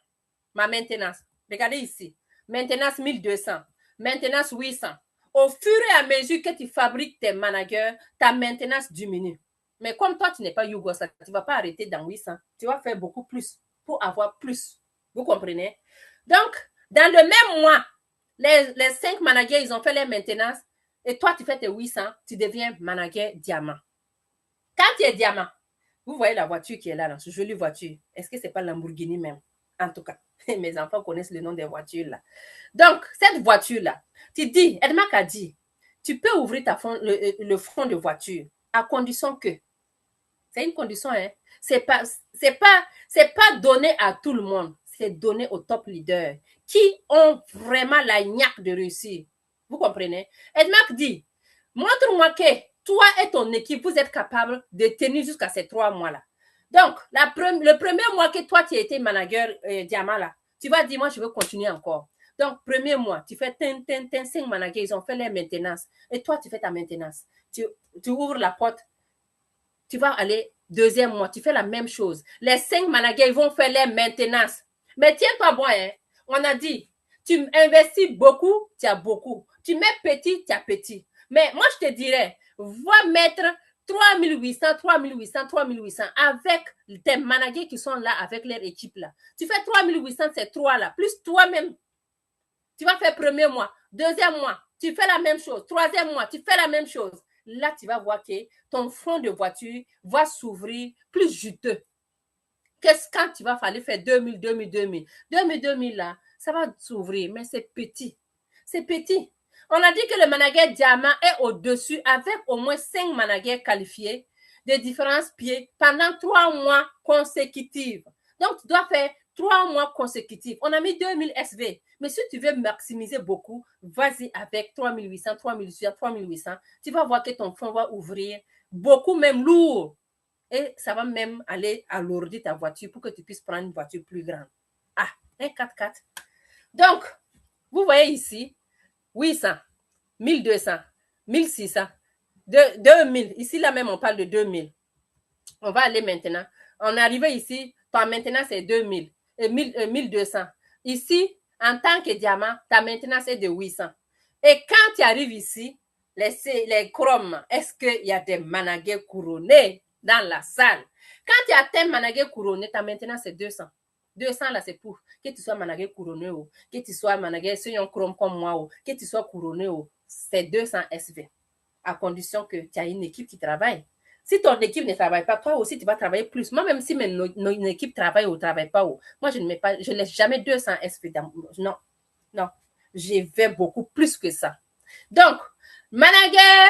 Ma maintenance. Regardez ici. Maintenance 1200. Maintenance 800. Au fur et à mesure que tu fabriques tes managers, ta maintenance diminue. Mais comme toi, tu n'es pas Yougoslave, tu ne vas pas arrêter dans 800. Tu vas faire beaucoup plus pour avoir plus. Vous comprenez? Donc, dans le même mois, les 5 managers, ils ont fait les maintenances. Et toi, tu fais tes 800, tu deviens manager diamant. Quand tu es diamant, vous voyez la voiture qui est là, cette jolie voiture. Est-ce que ce n'est pas Lamborghini même? En tout cas, mes enfants connaissent le nom des voitures là. Donc, cette voiture-là, tu dis, Edmak a dit, tu peux ouvrir le fond de voiture à condition que, c'est une condition, hein, c'est pas donné à tout le monde, c'est donné aux top leaders qui ont vraiment la niaque de réussir. Vous comprenez? Edmak dit, montre-moi que toi et ton équipe, vous êtes capable de tenir jusqu'à ces 3 mois-là. Donc, le premier mois que toi, tu as été manager diamant là, tu vas dire, moi, je veux continuer encore. Donc, premier mois, tu fais 5 managers, ils ont fait les maintenances. Et toi, tu fais ta maintenance. Tu ouvres la porte, tu vas aller deuxième mois, tu fais la même chose. Les 5 managers, ils vont faire les maintenances. Mais tiens-toi bon, hein. On a dit, tu investis beaucoup, tu as beaucoup. Tu mets petit, tu as petit. Mais moi, je te dirais, va mettre 3800 avec tes managers qui sont là, avec leur équipe là. Tu fais 3800, c'est 3 là, plus toi-même. Tu vas faire premier mois, deuxième mois, tu fais la même chose, troisième mois, tu fais la même chose. Là, tu vas voir que ton fond de voiture va s'ouvrir plus juteux. Qu'est-ce quand tu vas falloir faire 2000, 2000 là, ça va s'ouvrir, mais c'est petit. C'est petit. On a dit que le manager diamant est au-dessus avec au moins 5 managers qualifiés de différents pieds pendant 3 mois consécutifs. Donc, tu dois faire 3 mois consécutifs. On a mis 2000 SV. Mais si tu veux maximiser beaucoup, vas-y avec 3800, 3800, 3800. Tu vas voir que ton fonds va ouvrir beaucoup, même lourd. Et ça va même aller alourdir ta voiture pour que tu puisses prendre une voiture plus grande. Ah, un 4x4. Donc, vous voyez ici, 800, 1200, 1600, 2000. Ici, là même, on parle de 2000. On va aller maintenant. On est arrivé ici, ta maintenance c'est 2000, 1200. Ici, en tant que diamant, ta maintenance est de 800. Et quand tu arrives ici, les chromes, est-ce qu'il y a des managers couronnés dans la salle? Quand tu atteins manager couronné, ta maintenance c'est 200. 200 là, c'est pour que tu sois manager couronné ou que tu sois manager sur un chrome comme moi ou que tu sois couronné ou c'est 200 SV. À condition que tu as une équipe qui travaille. Si ton équipe ne travaille pas, toi aussi, tu vas travailler plus. Moi, même si nos équipe travaille ou ne travaille pas, moi, je ne laisse jamais 200 SV. Non, non. J'ai fait beaucoup plus que ça. Donc, manager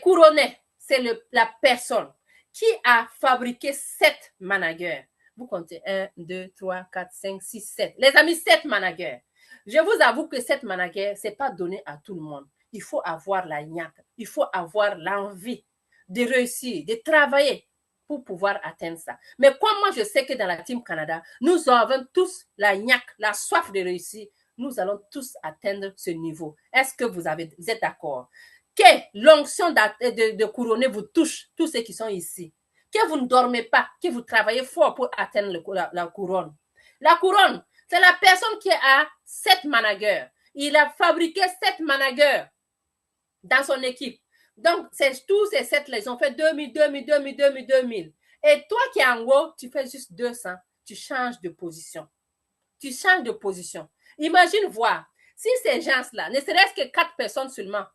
couronné, c'est la personne qui a fabriqué 7 managers. Vous comptez 1, 2, 3, 4, 5, 6, 7. Les amis, 7 managers. Je vous avoue que 7 managers, ce n'est pas donné à tout le monde. Il faut avoir la niaque. Il faut avoir l'envie de réussir, de travailler pour pouvoir atteindre ça. Mais comme moi, je sais que dans la Team Canada, nous avons tous la niaque, la soif de réussir. Nous allons tous atteindre ce niveau. Est-ce que vous êtes d'accord? Que l'onction de couronner vous touche, tous ceux qui sont ici. Que vous ne dormez pas, que vous travaillez fort pour atteindre la couronne. La couronne, c'est la personne qui a 7 managers. Il a fabriqué 7 managers dans son équipe. Donc, tous ces 7-là, ils ont fait 2000. Et toi qui es en haut, tu fais juste 200, tu changes de position. Tu changes de position. Imagine voir, si ces gens-là, ne serait-ce que 4 personnes seulement,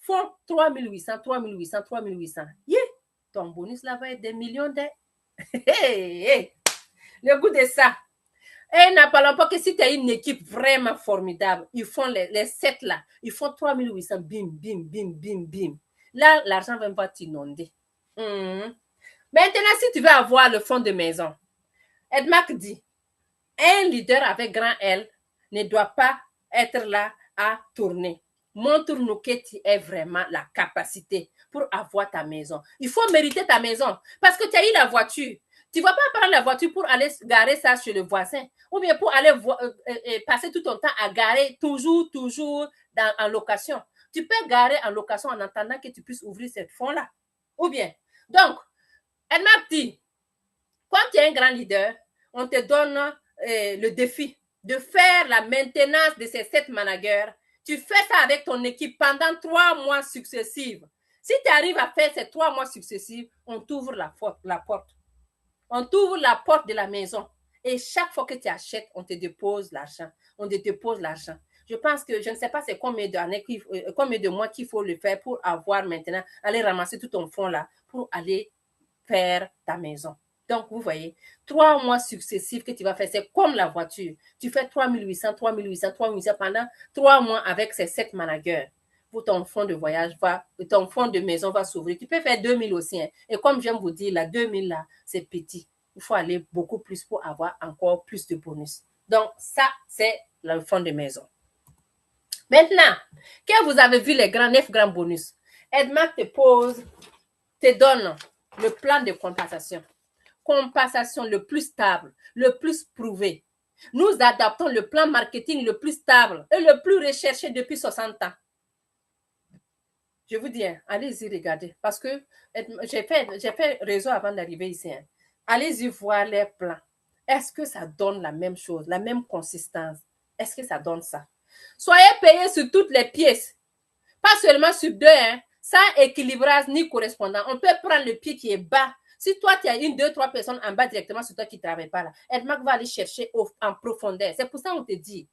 font 3800, 3800, 3800, yeah, ton bonus là va être des millions de... Hey, hey. Le goût de ça. Et n'en parlons pas que si tu as une équipe vraiment formidable, ils font les 7 là, ils font 3800, bim, bim, bim, bim, bim. Là, l'argent va t'inonder. Maintenant, si tu veux avoir le fonds de maison, Edmark dit, un leader avec grand L ne doit pas être là à tourner. Montre-nous que tu as vraiment la capacité pour avoir ta maison. Il faut mériter ta maison parce que tu as eu la voiture. Tu ne vas pas prendre la voiture pour aller garer ça chez le voisin ou bien pour aller passer tout ton temps à garer toujours en location. Tu peux garer en location en attendant que tu puisses ouvrir ce fonds-là. Ou bien, donc, elle m'a dit, quand tu es un grand leader, on te donne le défi de faire la maintenance de ces 7 managers. Tu fais ça avec ton équipe pendant 3 mois successifs. Si tu arrives à faire ces 3 mois successifs, on t'ouvre la porte. On t'ouvre la porte de la maison. Et chaque fois que tu achètes, on te dépose l'argent. On te dépose l'argent. Je pense que je ne sais pas c'est combien de mois qu'il faut le faire pour avoir maintenant, aller ramasser tout ton fonds là, pour aller faire ta maison. Donc, vous voyez, 3 mois successifs que tu vas faire, c'est comme la voiture. Tu fais 3800, 3800, 3800 pendant 3 mois avec ces 7 managers. Pour ton fonds de voyage, ton fonds de maison va s'ouvrir. Tu peux faire 2000 aussi. Hein. Et comme j'aime vous dire, la 2000 là, c'est petit. Il faut aller beaucoup plus pour avoir encore plus de bonus. Donc, ça, c'est le fonds de maison. Maintenant, quand vous avez vu les 9 grands bonus, Edmark te donne le plan de compensation. Compensation le plus stable, le plus prouvé. Nous adaptons le plan marketing le plus stable et le plus recherché depuis 60 ans. Je vous dis, hein, allez-y regarder, parce que j'ai fait réseau avant d'arriver ici. Hein. Allez-y voir les plans. Est-ce que ça donne la même chose, la même consistance? Est-ce que ça donne ça? Soyez payés sur toutes les pièces, pas seulement sur 2, hein, sans équilibrage ni correspondant. On peut prendre le pied qui est bas. Si toi, tu as 1, 2, 3 personnes en bas directement sur toi qui ne travaillent pas là, Edmark va aller chercher en profondeur. C'est pour ça qu'on te dit,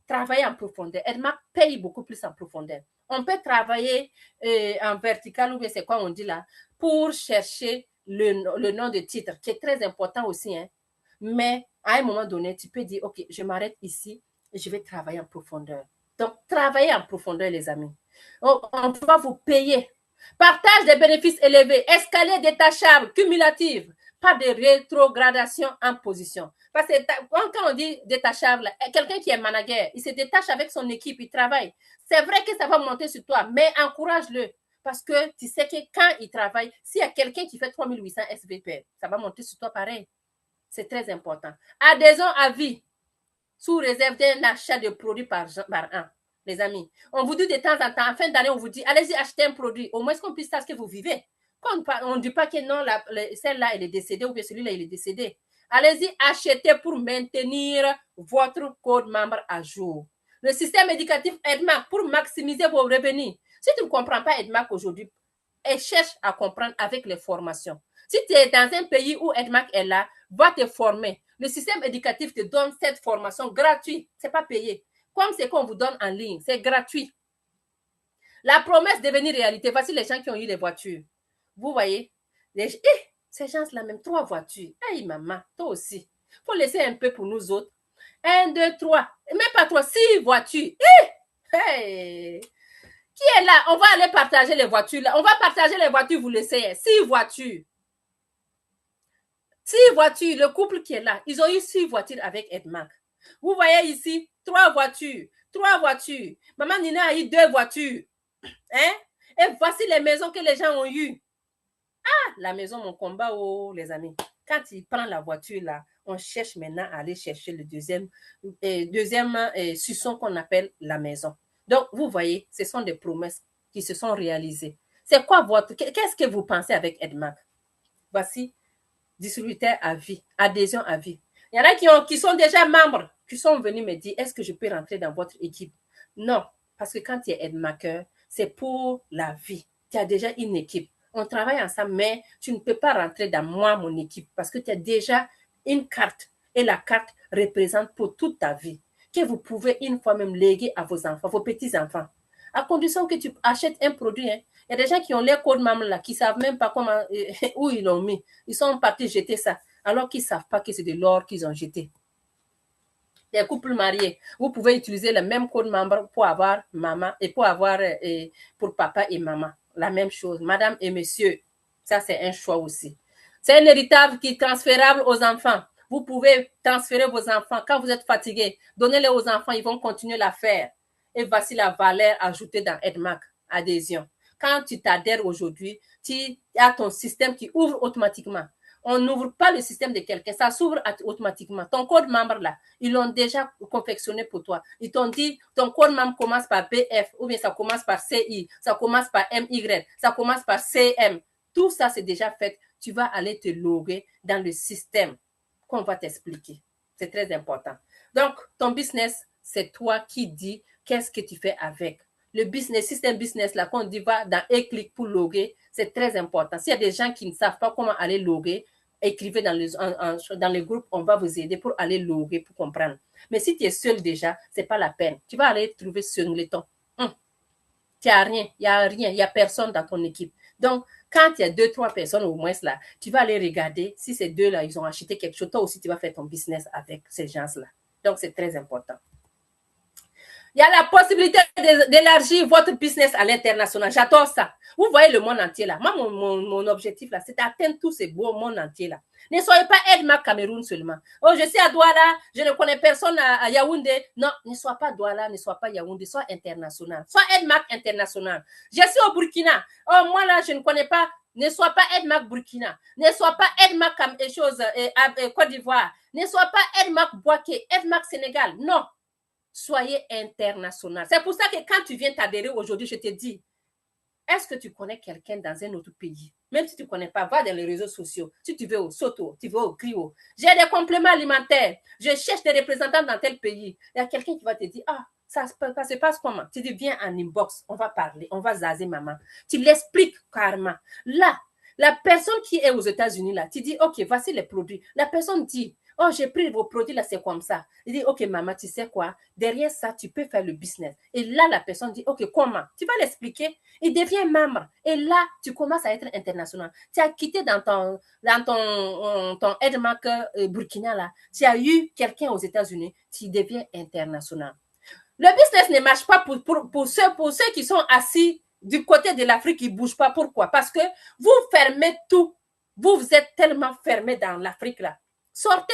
travailler en profondeur. Edmark paye beaucoup plus en profondeur. On peut travailler en vertical ou bien c'est quoi on dit là, pour chercher le nom de titre, qui est très important aussi. Hein. Mais à un moment donné, tu peux dire, OK, je m'arrête ici et je vais travailler en profondeur. Donc, travaillez en profondeur, les amis. On va vous payer. Partage des bénéfices élevés, escalier détachable, cumulative, pas de rétrogradation en position. Parce que quand on dit détachable, quelqu'un qui est manager, il se détache avec son équipe, il travaille. C'est vrai que ça va monter sur toi, mais encourage-le. Parce que tu sais que quand il travaille, s'il y a quelqu'un qui fait 3800 SVP, ça va monter sur toi pareil. C'est très important. Adhésion à vie, sous réserve d'un achat de produits par an. Les amis, on vous dit de temps en temps, en fin d'année, on vous dit, allez-y acheter un produit, au moins qu'on puisse savoir ce que vous vivez. On ne dit pas que non, celle-là, elle est décédée, ou bien celui-là, il est décédé. Allez-y acheter pour maintenir votre code membre à jour. Le système éducatif Edmark pour maximiser vos revenus. Si tu ne comprends pas Edmark aujourd'hui, cherche à comprendre avec les formations. Si tu es dans un pays où Edmark est là, va te former. Le système éducatif te donne cette formation gratuite. Ce n'est pas payé. Comme c'est qu'on vous donne en ligne, c'est gratuit. La promesse devenir réalité. Voici les gens qui ont eu les voitures. Vous voyez, ces gens-là, même 3 voitures. Hey, maman, toi aussi. Il faut laisser un peu pour nous autres. 1, 2, 3. Même pas 3, 6 voitures. Hey. Qui est là? On va aller partager les voitures. Là. On va partager les voitures, vous laissez. 6 voitures. 6 voitures. Le couple qui est là, ils ont eu 6 voitures avec Edmark. Vous voyez ici, 3 voitures. 3 voitures. Maman Nina a eu 2 voitures. Hein? Et voici les maisons que les gens ont eues. Ah, la maison, mon combat, oh, les amis. Quand il prend la voiture, là, on cherche maintenant à aller chercher le deuxième suçon qu'on appelle la maison. Donc, vous voyez, ce sont des promesses qui se sont réalisées. C'est quoi qu'est-ce que vous pensez avec Edmark? Voici, distributeur à vie, adhésion à vie. Il y en a qui sont déjà membres, qui sont venus me dire, est-ce que je peux rentrer dans votre équipe? Non, parce que quand tu es Edmarker, c'est pour la vie. Tu as déjà une équipe. On travaille ensemble, mais tu ne peux pas rentrer dans moi, mon équipe, parce que tu as déjà une carte. Et la carte représente pour toute ta vie, que vous pouvez une fois même léguer à vos enfants, vos petits-enfants. À condition que tu achètes un produit. Hein. Il y a des gens qui ont les codes membres là, qui ne savent même pas comment, où ils l'ont mis. Ils sont partis jeter ça, alors qu'ils ne savent pas que c'est de l'or qu'ils ont jeté. Les couples mariés, vous pouvez utiliser le même code membre pour avoir maman et pour avoir pour papa et maman. La même chose, madame et monsieur. Ça, c'est un choix aussi. C'est un héritage qui est transférable aux enfants. Vous pouvez transférer vos enfants. Quand vous êtes fatigué, donnez-les aux enfants, ils vont continuer à faire. Et voici la valeur ajoutée dans EdMac, adhésion. Quand tu t'adhères aujourd'hui, tu as ton système qui ouvre automatiquement. On n'ouvre pas le système de quelqu'un, ça s'ouvre automatiquement. Ton code membre là, ils l'ont déjà confectionné pour toi. Ils t'ont dit, ton code membre commence par BF, ou bien ça commence par CI, ça commence par MY, ça commence par CM. Tout ça, c'est déjà fait. Tu vas aller te loguer dans le système qu'on va t'expliquer. C'est très important. Donc, ton business, c'est toi qui dis qu'est-ce que tu fais avec. Le business, système business, là, qu'on dit va dans un clic pour loguer, c'est très important. S'il y a des gens qui ne savent pas comment aller loguer, écrivez dans les groupes, on va vous aider pour aller loguer, pour comprendre. Mais si tu es seul déjà, ce n'est pas la peine. Tu vas aller trouver Singleton. Tu n'as rien, il n'y a personne dans ton équipe. Donc, quand il y a 2-3 personnes au moins là, tu vas aller regarder si ces deux-là, ils ont acheté quelque chose. Toi aussi, tu vas faire ton business avec ces gens-là. Donc, c'est très important. Il y a la possibilité d'élargir votre business à l'international. J'adore ça. Vous voyez le monde entier là. Moi, mon objectif là, c'est d'atteindre tous ces beaux mondes entiers là. Ne soyez pas EdMac Cameroun seulement. Oh, je suis à Douala, je ne connais personne à Yaoundé. Non, ne sois pas Douala, ne sois pas Yaoundé, sois international. Sois EdMac international. Je suis au Burkina. Oh, moi là, je ne connais pas. Ne sois pas EdMac Burkina. Ne sois pas EdMac Côte d'Ivoire. Ne sois pas EdMac Boaké, EdMac Sénégal. Non. Soyez international. C'est pour ça que quand tu viens t'adhérer aujourd'hui, je te dis, est-ce que tu connais quelqu'un dans un autre pays? Même si tu ne connais pas, va dans les réseaux sociaux. Si tu veux au Soto, tu veux au Crio. J'ai des compléments alimentaires. Je cherche des représentants dans tel pays. Il y a quelqu'un qui va te dire, ah, ça se passe comment? Tu dis, viens en inbox, on va parler, on va zazer maman. Tu l'expliques carrément. Là, la personne qui est aux États-Unis, là, tu dis, ok, voici les produits. La personne dit, oh, j'ai pris vos produits, là, c'est comme ça. Il dit, ok, maman, tu sais quoi? Derrière ça, tu peux faire le business. Et là, la personne dit, ok, comment? Tu vas l'expliquer. Il devient membre. Et là, tu commences à être international. Tu as quitté dans ton EdMac Burkina, là. Tu as eu quelqu'un aux États-Unis. Tu deviens international. Le business ne marche pas pour ceux qui sont assis du côté de l'Afrique, qui ne bougent pas. Pourquoi? Parce que vous fermez tout. Vous êtes tellement fermés dans l'Afrique, là. Sortez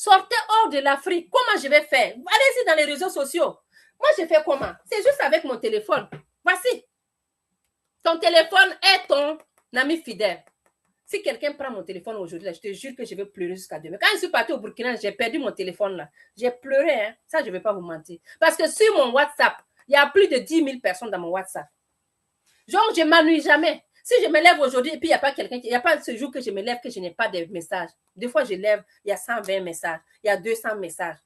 hors de l'Afrique. Comment je vais faire? Allez-y dans les réseaux sociaux. Moi, je fais comment? C'est juste avec mon téléphone. Voici. Ton téléphone est ton ami fidèle. Si quelqu'un prend mon téléphone aujourd'hui, là, je te jure que je vais pleurer jusqu'à demain. Quand je suis partie au Burkina, j'ai perdu mon téléphone là. J'ai pleuré, hein. Ça, je ne vais pas vous mentir. Parce que sur mon WhatsApp, il y a plus de 10 000 personnes dans mon WhatsApp. Genre, je ne m'ennuie jamais. Si je me lève aujourd'hui et puis il n'y a pas quelqu'un, il n'y a pas ce jour que je me lève que je n'ai pas de messages. Des fois, je lève, il y a 120 messages, il y a 200 messages.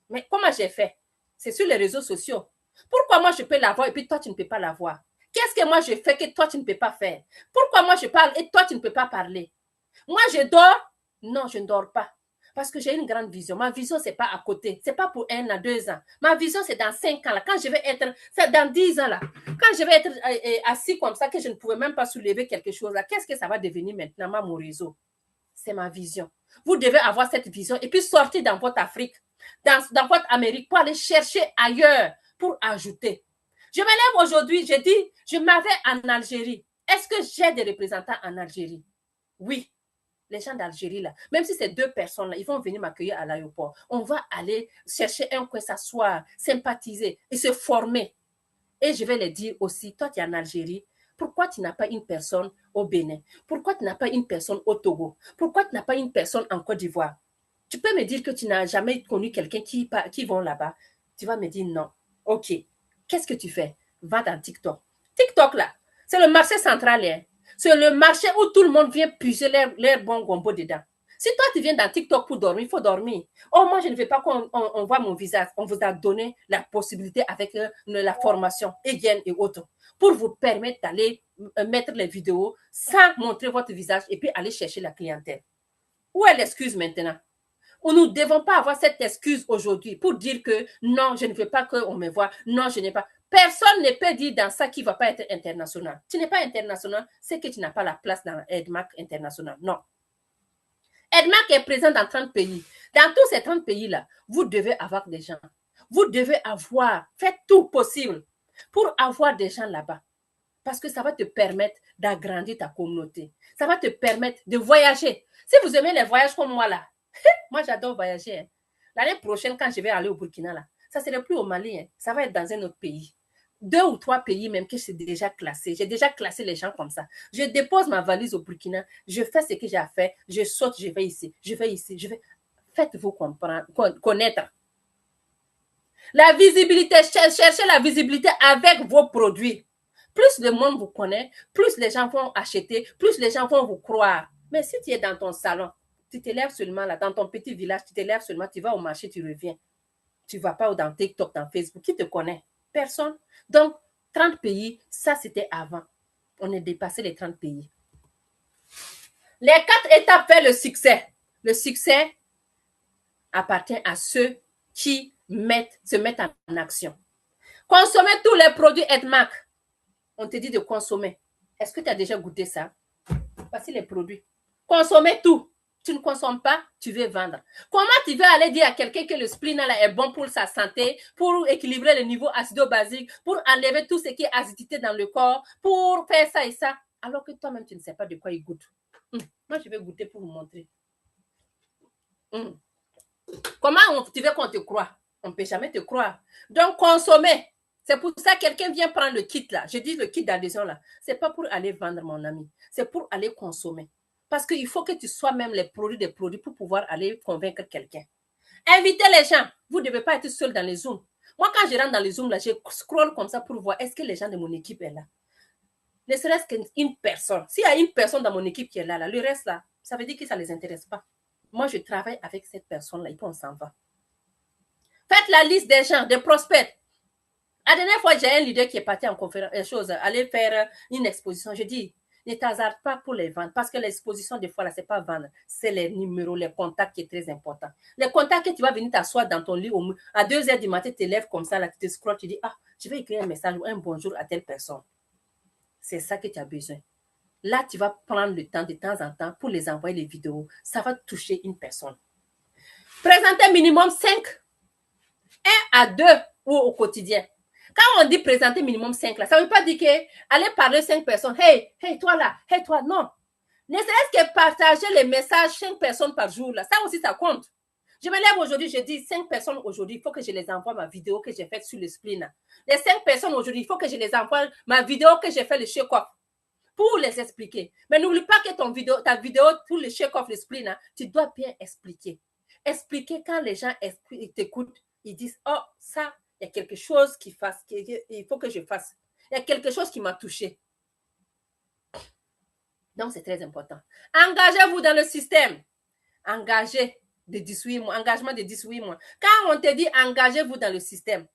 Mais comment j'ai fait? C'est sur les réseaux sociaux. Pourquoi moi je peux l'avoir et puis toi tu ne peux pas l'avoir? Qu'est-ce que moi je fais que toi tu ne peux pas faire? Pourquoi moi je parle et toi tu ne peux pas parler? Moi je dors? Non, je ne dors pas. Parce que j'ai une grande vision. Ma vision, ce n'est pas à côté. Ce n'est pas pour 1 à 2 ans. Ma vision, c'est dans 5 ans. Là. Quand je vais être, c'est dans 10 ans. Là. Quand je vais être assis comme ça, que je ne pouvais même pas soulever quelque chose, là, qu'est-ce que ça va devenir maintenant, mon réseau? C'est ma vision. Vous devez avoir cette vision et puis sortir dans votre Afrique, dans votre Amérique, pour aller chercher ailleurs, pour ajouter. Je me lève aujourd'hui, je dis, je m'en vais en Algérie. Est-ce que j'ai des représentants en Algérie? Oui. Les gens d'Algérie, là, même si c'est 2 personnes, là, ils vont venir m'accueillir à l'aéroport. On va aller chercher un coin, s'asseoir, sympathiser et se former. Et je vais les dire aussi, toi, tu es en Algérie, pourquoi tu n'as pas une personne au Bénin? Pourquoi tu n'as pas une personne au Togo? Pourquoi tu n'as pas une personne en Côte d'Ivoire? Tu peux me dire que tu n'as jamais connu quelqu'un qui vont là-bas. Tu vas me dire non. OK. Qu'est-ce que tu fais? Va dans TikTok. TikTok, là, c'est le marché central, hein. C'est le marché où tout le monde vient puiser leur bon gombo dedans. Si toi, tu viens dans TikTok pour dormir, il faut dormir. Oh, moi, je ne veux pas qu'on voit mon visage. On vous a donné la possibilité avec la formation, hygiène et autres, pour vous permettre d'aller mettre les vidéos sans montrer votre visage et puis aller chercher la clientèle. Où est l'excuse maintenant? Nous ne devons pas avoir cette excuse aujourd'hui pour dire que non, je ne veux pas qu'on me voie, non, je n'ai pas. Personne ne peut dire dans ça qu'il ne va pas être international. Tu n'es pas international, c'est que tu n'as pas la place dans EDMAC international. Non. EDMAC est présent dans 30 pays. Dans tous ces 30 pays-là, vous devez avoir des gens. Vous devez avoir, faites tout possible pour avoir des gens là-bas. Parce que ça va te permettre d'agrandir ta communauté. Ça va te permettre de voyager. Si vous aimez les voyages comme moi là, moi j'adore voyager. Hein. L'année prochaine, quand je vais aller au Burkina là, ça ne serait plus au Mali, hein. Ça va être dans un autre pays. 2 ou 3 pays même que c'est déjà classé. J'ai déjà classé les gens comme ça. Je dépose ma valise au Burkina, je fais ce que j'ai à faire, je saute, je vais ici, je vais ici, je vais. Faites-vous connaître. La visibilité, cherchez la visibilité avec vos produits. Plus le monde vous connaît, plus les gens vont acheter, plus les gens vont vous croire. Mais si tu es dans ton salon, tu te lèves seulement là, dans ton petit village, tu te lèves seulement, tu vas au marché, tu reviens. Tu ne vas pas dans TikTok, dans Facebook. Qui te connaît? Personne. Donc, 30 pays, ça c'était avant. On est dépassé les 30 pays. Les 4 étapes vers le succès. Le succès appartient à ceux qui se mettent en action. Consommer tous les produits EDMAC. On te dit de consommer. Est-ce que tu as déjà goûté ça? Voici les produits. Consommer tout. Tu ne consommes pas, tu veux vendre. Comment tu veux aller dire à quelqu'un que le spleen là est bon pour sa santé, pour équilibrer le niveau acido-basique, pour enlever tout ce qui est acidité dans le corps, pour faire ça et ça, alors que toi-même, tu ne sais pas de quoi il goûte. Moi, je vais goûter pour vous montrer. Comment tu veux qu'on te croie? On ne peut jamais te croire. Donc, consommer. C'est pour ça que quelqu'un vient prendre le kit là. Je dis le kit d'adhésion là. Ce n'est pas pour aller vendre, mon ami. C'est pour aller consommer. Parce qu'il faut que tu sois même les produits des produits pour pouvoir aller convaincre quelqu'un. Invitez les gens. Vous ne devez pas être seul dans les Zooms. Moi, quand je rentre dans les Zooms, là, je scroll comme ça pour voir est-ce que les gens de mon équipe est là. Ne serait-ce qu'une personne. S'il y a une personne dans mon équipe qui est là, le reste là, ça veut dire que ça ne les intéresse pas. Moi, je travaille avec cette personne-là et puis on s'en va. Faites la liste des gens, des prospects. La dernière fois, j'ai un leader qui est parti en conférence, aller faire une exposition. Je dis, ne t'hasarde pas pour les vendre parce que l'exposition, des fois, là, c'est pas vendre. C'est les numéros, les contacts qui est très important. Les contacts que tu vas venir t'asseoir dans ton lit à 2 heures du matin, tu te lèves comme ça, là, tu te scrolles, tu dis, je vais écrire un message ou un bonjour à telle personne. C'est ça que tu as besoin. Là, tu vas prendre le temps de temps en temps pour les envoyer les vidéos. Ça va toucher une personne. Présenter minimum 5, 1 à 2 ou au quotidien. Quand on dit présenter minimum 5, là, ça ne veut pas dire que aller parler 5 personnes. Hey, toi là, hey, toi, non. Ne serait-ce que partager les messages 5 personnes par jour, là, ça aussi, ça compte. Je me lève aujourd'hui, je dis 5 personnes aujourd'hui, il faut que je les envoie ma vidéo que j'ai faite sur le spleen. Les 5 personnes aujourd'hui, il faut que je les envoie ma vidéo que j'ai fait le shake-off pour les expliquer. Mais n'oublie pas que ta vidéo pour le shake-off, le spleen, tu dois bien expliquer. Expliquer quand les gens t'écoutent, ils disent, oh, ça, il y a quelque chose qu'il faut que je fasse. Il y a quelque chose qui m'a touché. Donc, c'est très important. Engagez-vous dans le système. Engagez de 18 mois, engagement de 18 mois. Quand on te dit engagez-vous dans le système,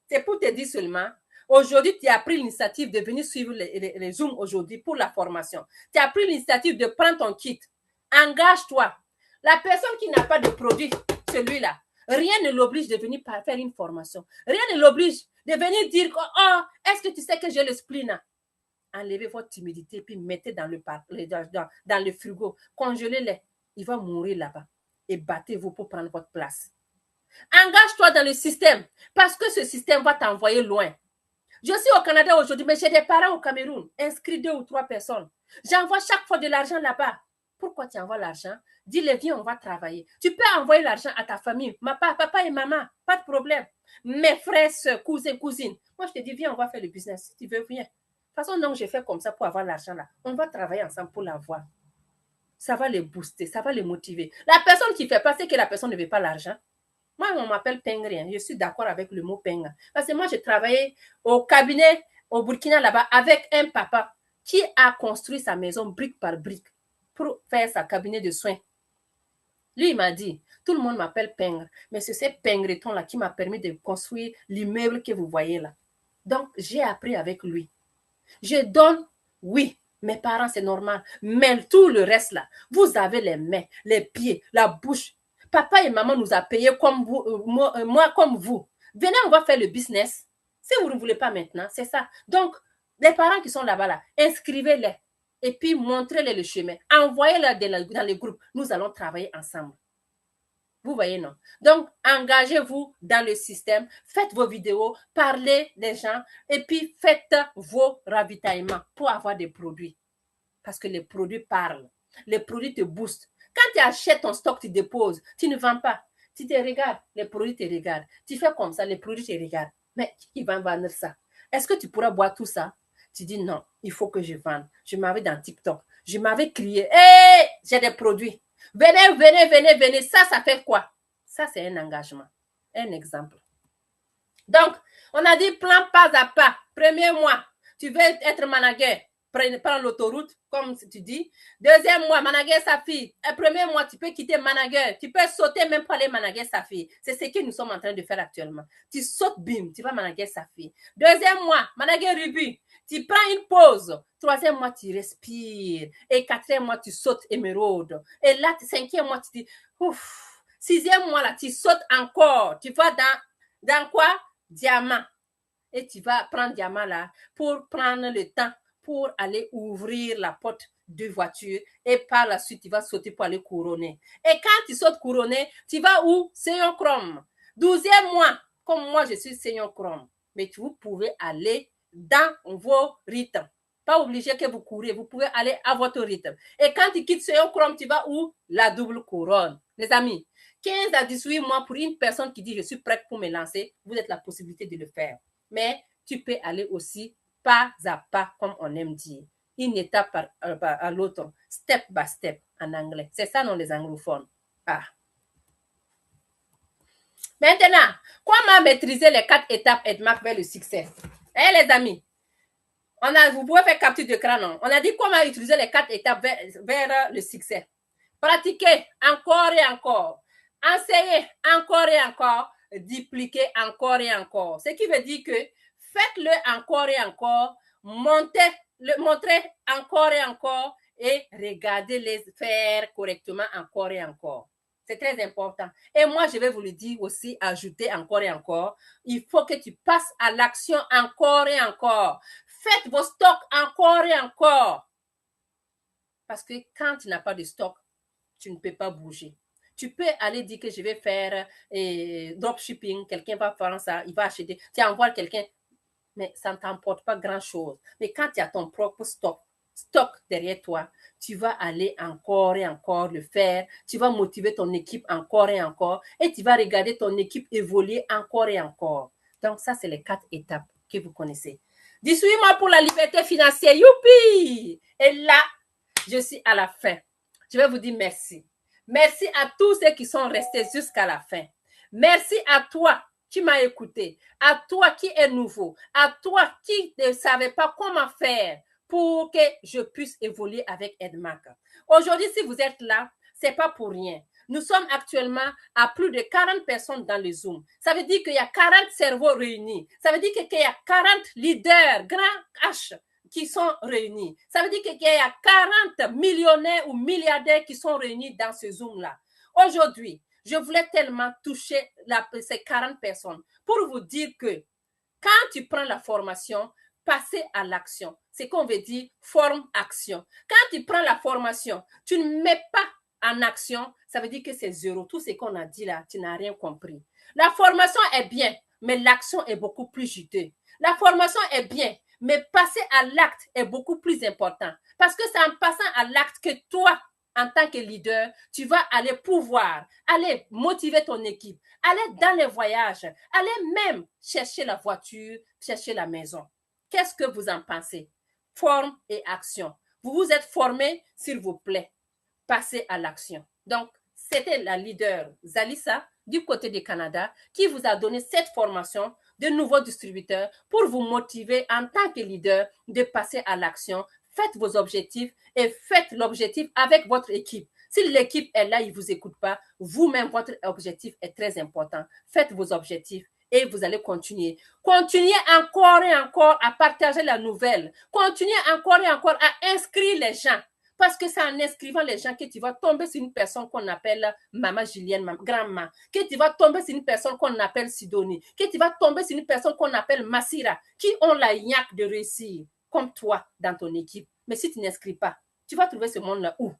c'est pour te dire seulement, aujourd'hui, tu as pris l'initiative de venir suivre les Zooms aujourd'hui pour la formation. Tu as pris l'initiative de prendre ton kit. Engage-toi. La personne qui n'a pas de produit, celui-là, rien ne l'oblige de venir faire une formation. Rien ne l'oblige de venir dire, oh, est-ce que tu sais que j'ai le spleen? Enlevez votre timidité puis mettez dans le frigo. Congelez-les. Il va mourir là-bas. Et battez-vous pour prendre votre place. Engage-toi dans le système parce que ce système va t'envoyer loin. Je suis au Canada aujourd'hui, mais j'ai des parents au Cameroun. Inscris 2 ou 3 personnes. J'envoie chaque fois de l'argent là-bas. Pourquoi tu envoies l'argent? Dis-les, viens, on va travailler. Tu peux envoyer l'argent à ta famille, papa et maman, pas de problème. Mes frères, soeurs, cousins, cousines. Moi, je te dis, viens, on va faire le business. Si tu veux, viens. De toute façon, non, j'ai fait comme ça pour avoir l'argent là. On va travailler ensemble pour l'avoir. Ça va les booster, ça va les motiver. La personne qui fait pas, c'est que la personne ne veut pas l'argent. Moi, on m'appelle Pengrien. Je suis d'accord avec le mot Penga. Parce que moi, j'ai travaillé au cabinet au Burkina là-bas avec un papa qui a construit sa maison brique par brique pour faire sa cabinet de soins. Lui, il m'a dit, tout le monde m'appelle Pingre, mais c'est ce Pingreton-là qui m'a permis de construire l'immeuble que vous voyez là. Donc, j'ai appris avec lui. Je donne, oui, mes parents, c'est normal, mais tout le reste là, vous avez les mains, les pieds, la bouche. Papa et maman nous a payé comme vous, moi comme vous. Venez, on va faire le business. Si vous ne voulez pas maintenant, c'est ça. Donc, les parents qui sont là-bas, là, inscrivez-les et puis montrez-les le chemin. Envoyez-les dans les groupes. Nous allons travailler ensemble. Vous voyez, non? Donc, engagez-vous dans le système, faites vos vidéos, parlez des gens et puis faites vos ravitaillements pour avoir des produits. Parce que les produits parlent. Les produits te boostent. Quand tu achètes ton stock, tu déposes, tu ne vends pas. Tu te regardes, les produits te regardent. Tu fais comme ça, les produits te regardent. Mais qui va vendre ça? Est-ce que tu pourras boire tout ça? Tu dis non, il faut que je vende. Je m'avais dans TikTok. Je m'avais crié, hé, j'ai des produits. Venez, venez, venez, venez. Ça fait quoi? Ça, c'est un engagement. Un exemple. Donc, on a dit plan pas à pas. Premier mois, tu veux être manager. Prends l'autoroute, comme tu dis. Deuxième mois, manager sa fille. Premier mois, tu peux quitter manager. Tu peux sauter même pour aller manager sa fille. C'est ce que nous sommes en train de faire actuellement. Tu sautes, bim, tu vas manager sa fille. Deuxième mois, manager Ruby. Tu prends une pause. Troisième mois, tu respires. Et quatrième mois, tu sautes émeraude. Et là, cinquième mois, tu dis, ouf. Sixième mois, là, tu sautes encore. Tu vas dans quoi? Diamant. Et tu vas prendre diamant là pour prendre le temps pour aller ouvrir la porte de voiture et par la suite, tu vas sauter pour aller couronner. Et quand tu sautes couronner, tu vas où? Seigneur Chrome. 12e mois, comme moi, je suis Seigneur Chrome. Mais vous pouvez aller dans vos rythmes. Pas obligé que vous courez, vous pouvez aller à votre rythme. Et quand tu quittes Seigneur Chrome, tu vas où? La double couronne. Les amis, 15 à 18 mois pour une personne qui dit je suis prête pour me lancer, vous avez la possibilité de le faire. Mais tu peux aller aussi pas à pas, comme on aime dire. Une étape à l'autre, step by step en anglais. C'est ça, non, les anglophones. Ah. Maintenant, comment maîtriser les 4 étapes EDMAC vers le succès? Eh, les amis, vous pouvez faire capture d'écran, non? On a dit comment utiliser les 4 étapes vers le succès. Pratiquez encore et encore. Enseignez encore et encore. Dupliquez encore et encore. Ce qui veut dire que faites-le encore et encore. Montrez encore et encore et regardez-les faire correctement encore et encore. C'est très important. Et moi, je vais vous le dire aussi, ajouter encore et encore. Il faut que tu passes à l'action encore et encore. Faites vos stocks encore et encore. Parce que quand tu n'as pas de stock, tu ne peux pas bouger. Tu peux aller dire que je vais faire dropshipping, quelqu'un va faire ça, il va acheter, tu envoies quelqu'un, mais ça ne t'emporte pas grand-chose. Mais quand tu as ton propre stock derrière toi, tu vas aller encore et encore le faire, tu vas motiver ton équipe encore et encore, et tu vas regarder ton équipe évoluer encore et encore. Donc ça, c'est les 4 étapes que vous connaissez. 18 mois pour la liberté financière, youpi! Et là, je suis à la fin. Je vais vous dire merci. Merci à tous ceux qui sont restés jusqu'à la fin. Merci à toi qui m'as écouté, à toi qui es nouveau, à toi qui ne savais pas comment faire pour que je puisse évoluer avec EDMAC. Aujourd'hui, si vous êtes là, ce n'est pas pour rien. Nous sommes actuellement à plus de 40 personnes dans le Zoom. Ça veut dire qu'il y a 40 cerveaux réunis. Ça veut dire qu'il y a 40 leaders, grands H, qui sont réunis. Ça veut dire qu'il y a 40 millionnaires ou milliardaires qui sont réunis dans ce Zoom-là. Aujourd'hui, je voulais tellement toucher ces 40 personnes pour vous dire que quand tu prends la formation, passez à l'action. C'est qu'on veut dire forme-action. Quand tu prends la formation, tu ne mets pas en action, ça veut dire que c'est zéro. Tout ce qu'on a dit là, tu n'as rien compris. La formation est bien, mais l'action est beaucoup plus juteuse. La formation est bien, mais passer à l'acte est beaucoup plus important. Parce que c'est en passant à l'acte que toi, en tant que leader, tu vas aller pouvoir aller motiver ton équipe, aller dans les voyages, aller même chercher la voiture, chercher la maison. Qu'est-ce que vous en pensez? Forme et action. Vous vous êtes formé, s'il vous plaît. Passez à l'action. Donc, c'était la leader Zalissa du côté du Canada qui vous a donné cette formation de nouveaux distributeurs pour vous motiver en tant que leader de passer à l'action. Faites vos objectifs et faites l'objectif avec votre équipe. Si l'équipe est là, il ne vous écoute pas, vous-même, votre objectif est très important. Faites vos objectifs et vous allez continuer. Continuez encore et encore à partager la nouvelle. Continuez encore et encore à inscrire les gens. Parce que c'est en inscrivant les gens que tu vas tomber sur une personne qu'on appelle Maman Julienne, grand-maman, que tu vas tomber sur une personne qu'on appelle Sidonie, que tu vas tomber sur une personne qu'on appelle Massira, qui ont la niaque de réussir, comme toi, dans ton équipe. Mais si tu n'inscris pas, tu vas trouver ce monde-là où?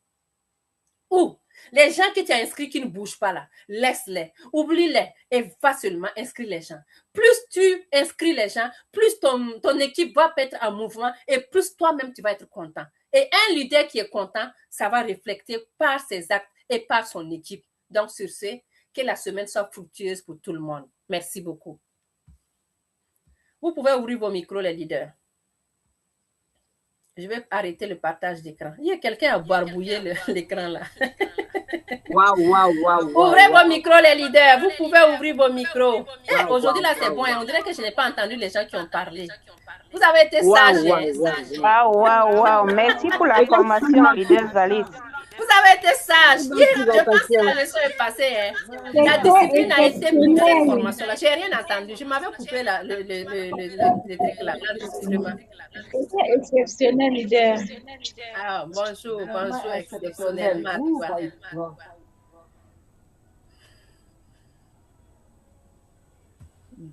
Où? Les gens que tu as inscrits qui ne bougent pas là, laisse-les, oublie-les et va seulement inscrire les gens. Plus tu inscris les gens, plus ton équipe va être en mouvement et plus toi-même tu vas être content. Et un leader qui est content, ça va refléter par ses actes et par son équipe. Donc, sur ce, que la semaine soit fructueuse pour tout le monde. Merci beaucoup. Vous pouvez ouvrir vos micros, les leaders. Je vais arrêter le partage d'écran. Il y a quelqu'un à barbouiller l'écran là. Waouh. Ouvrez vos micros, les leaders. Vous pouvez ouvrir vos micros. Aujourd'hui, là, c'est bon. On dirait que je n'ai pas entendu les gens qui ont parlé. Vous avez été sages. Waouh. Merci pour la formation, leader Zalit. Vous avez été sages. Je pense que la leçon est passée. Hein. La discipline a été mise dans cette formation-là. Je n'ai rien entendu. Je m'avais coupé le truc là. C'était exceptionnel, leader. Ah, bonjour, exceptionnel.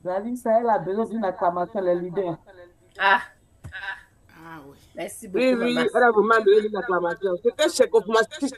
Zalit, ça, elle a besoin d'une acclamation, les leaders. Ah oui. Merci beaucoup. Oui, elle a vraiment donné une acclamation. C'était chez Kofumaski.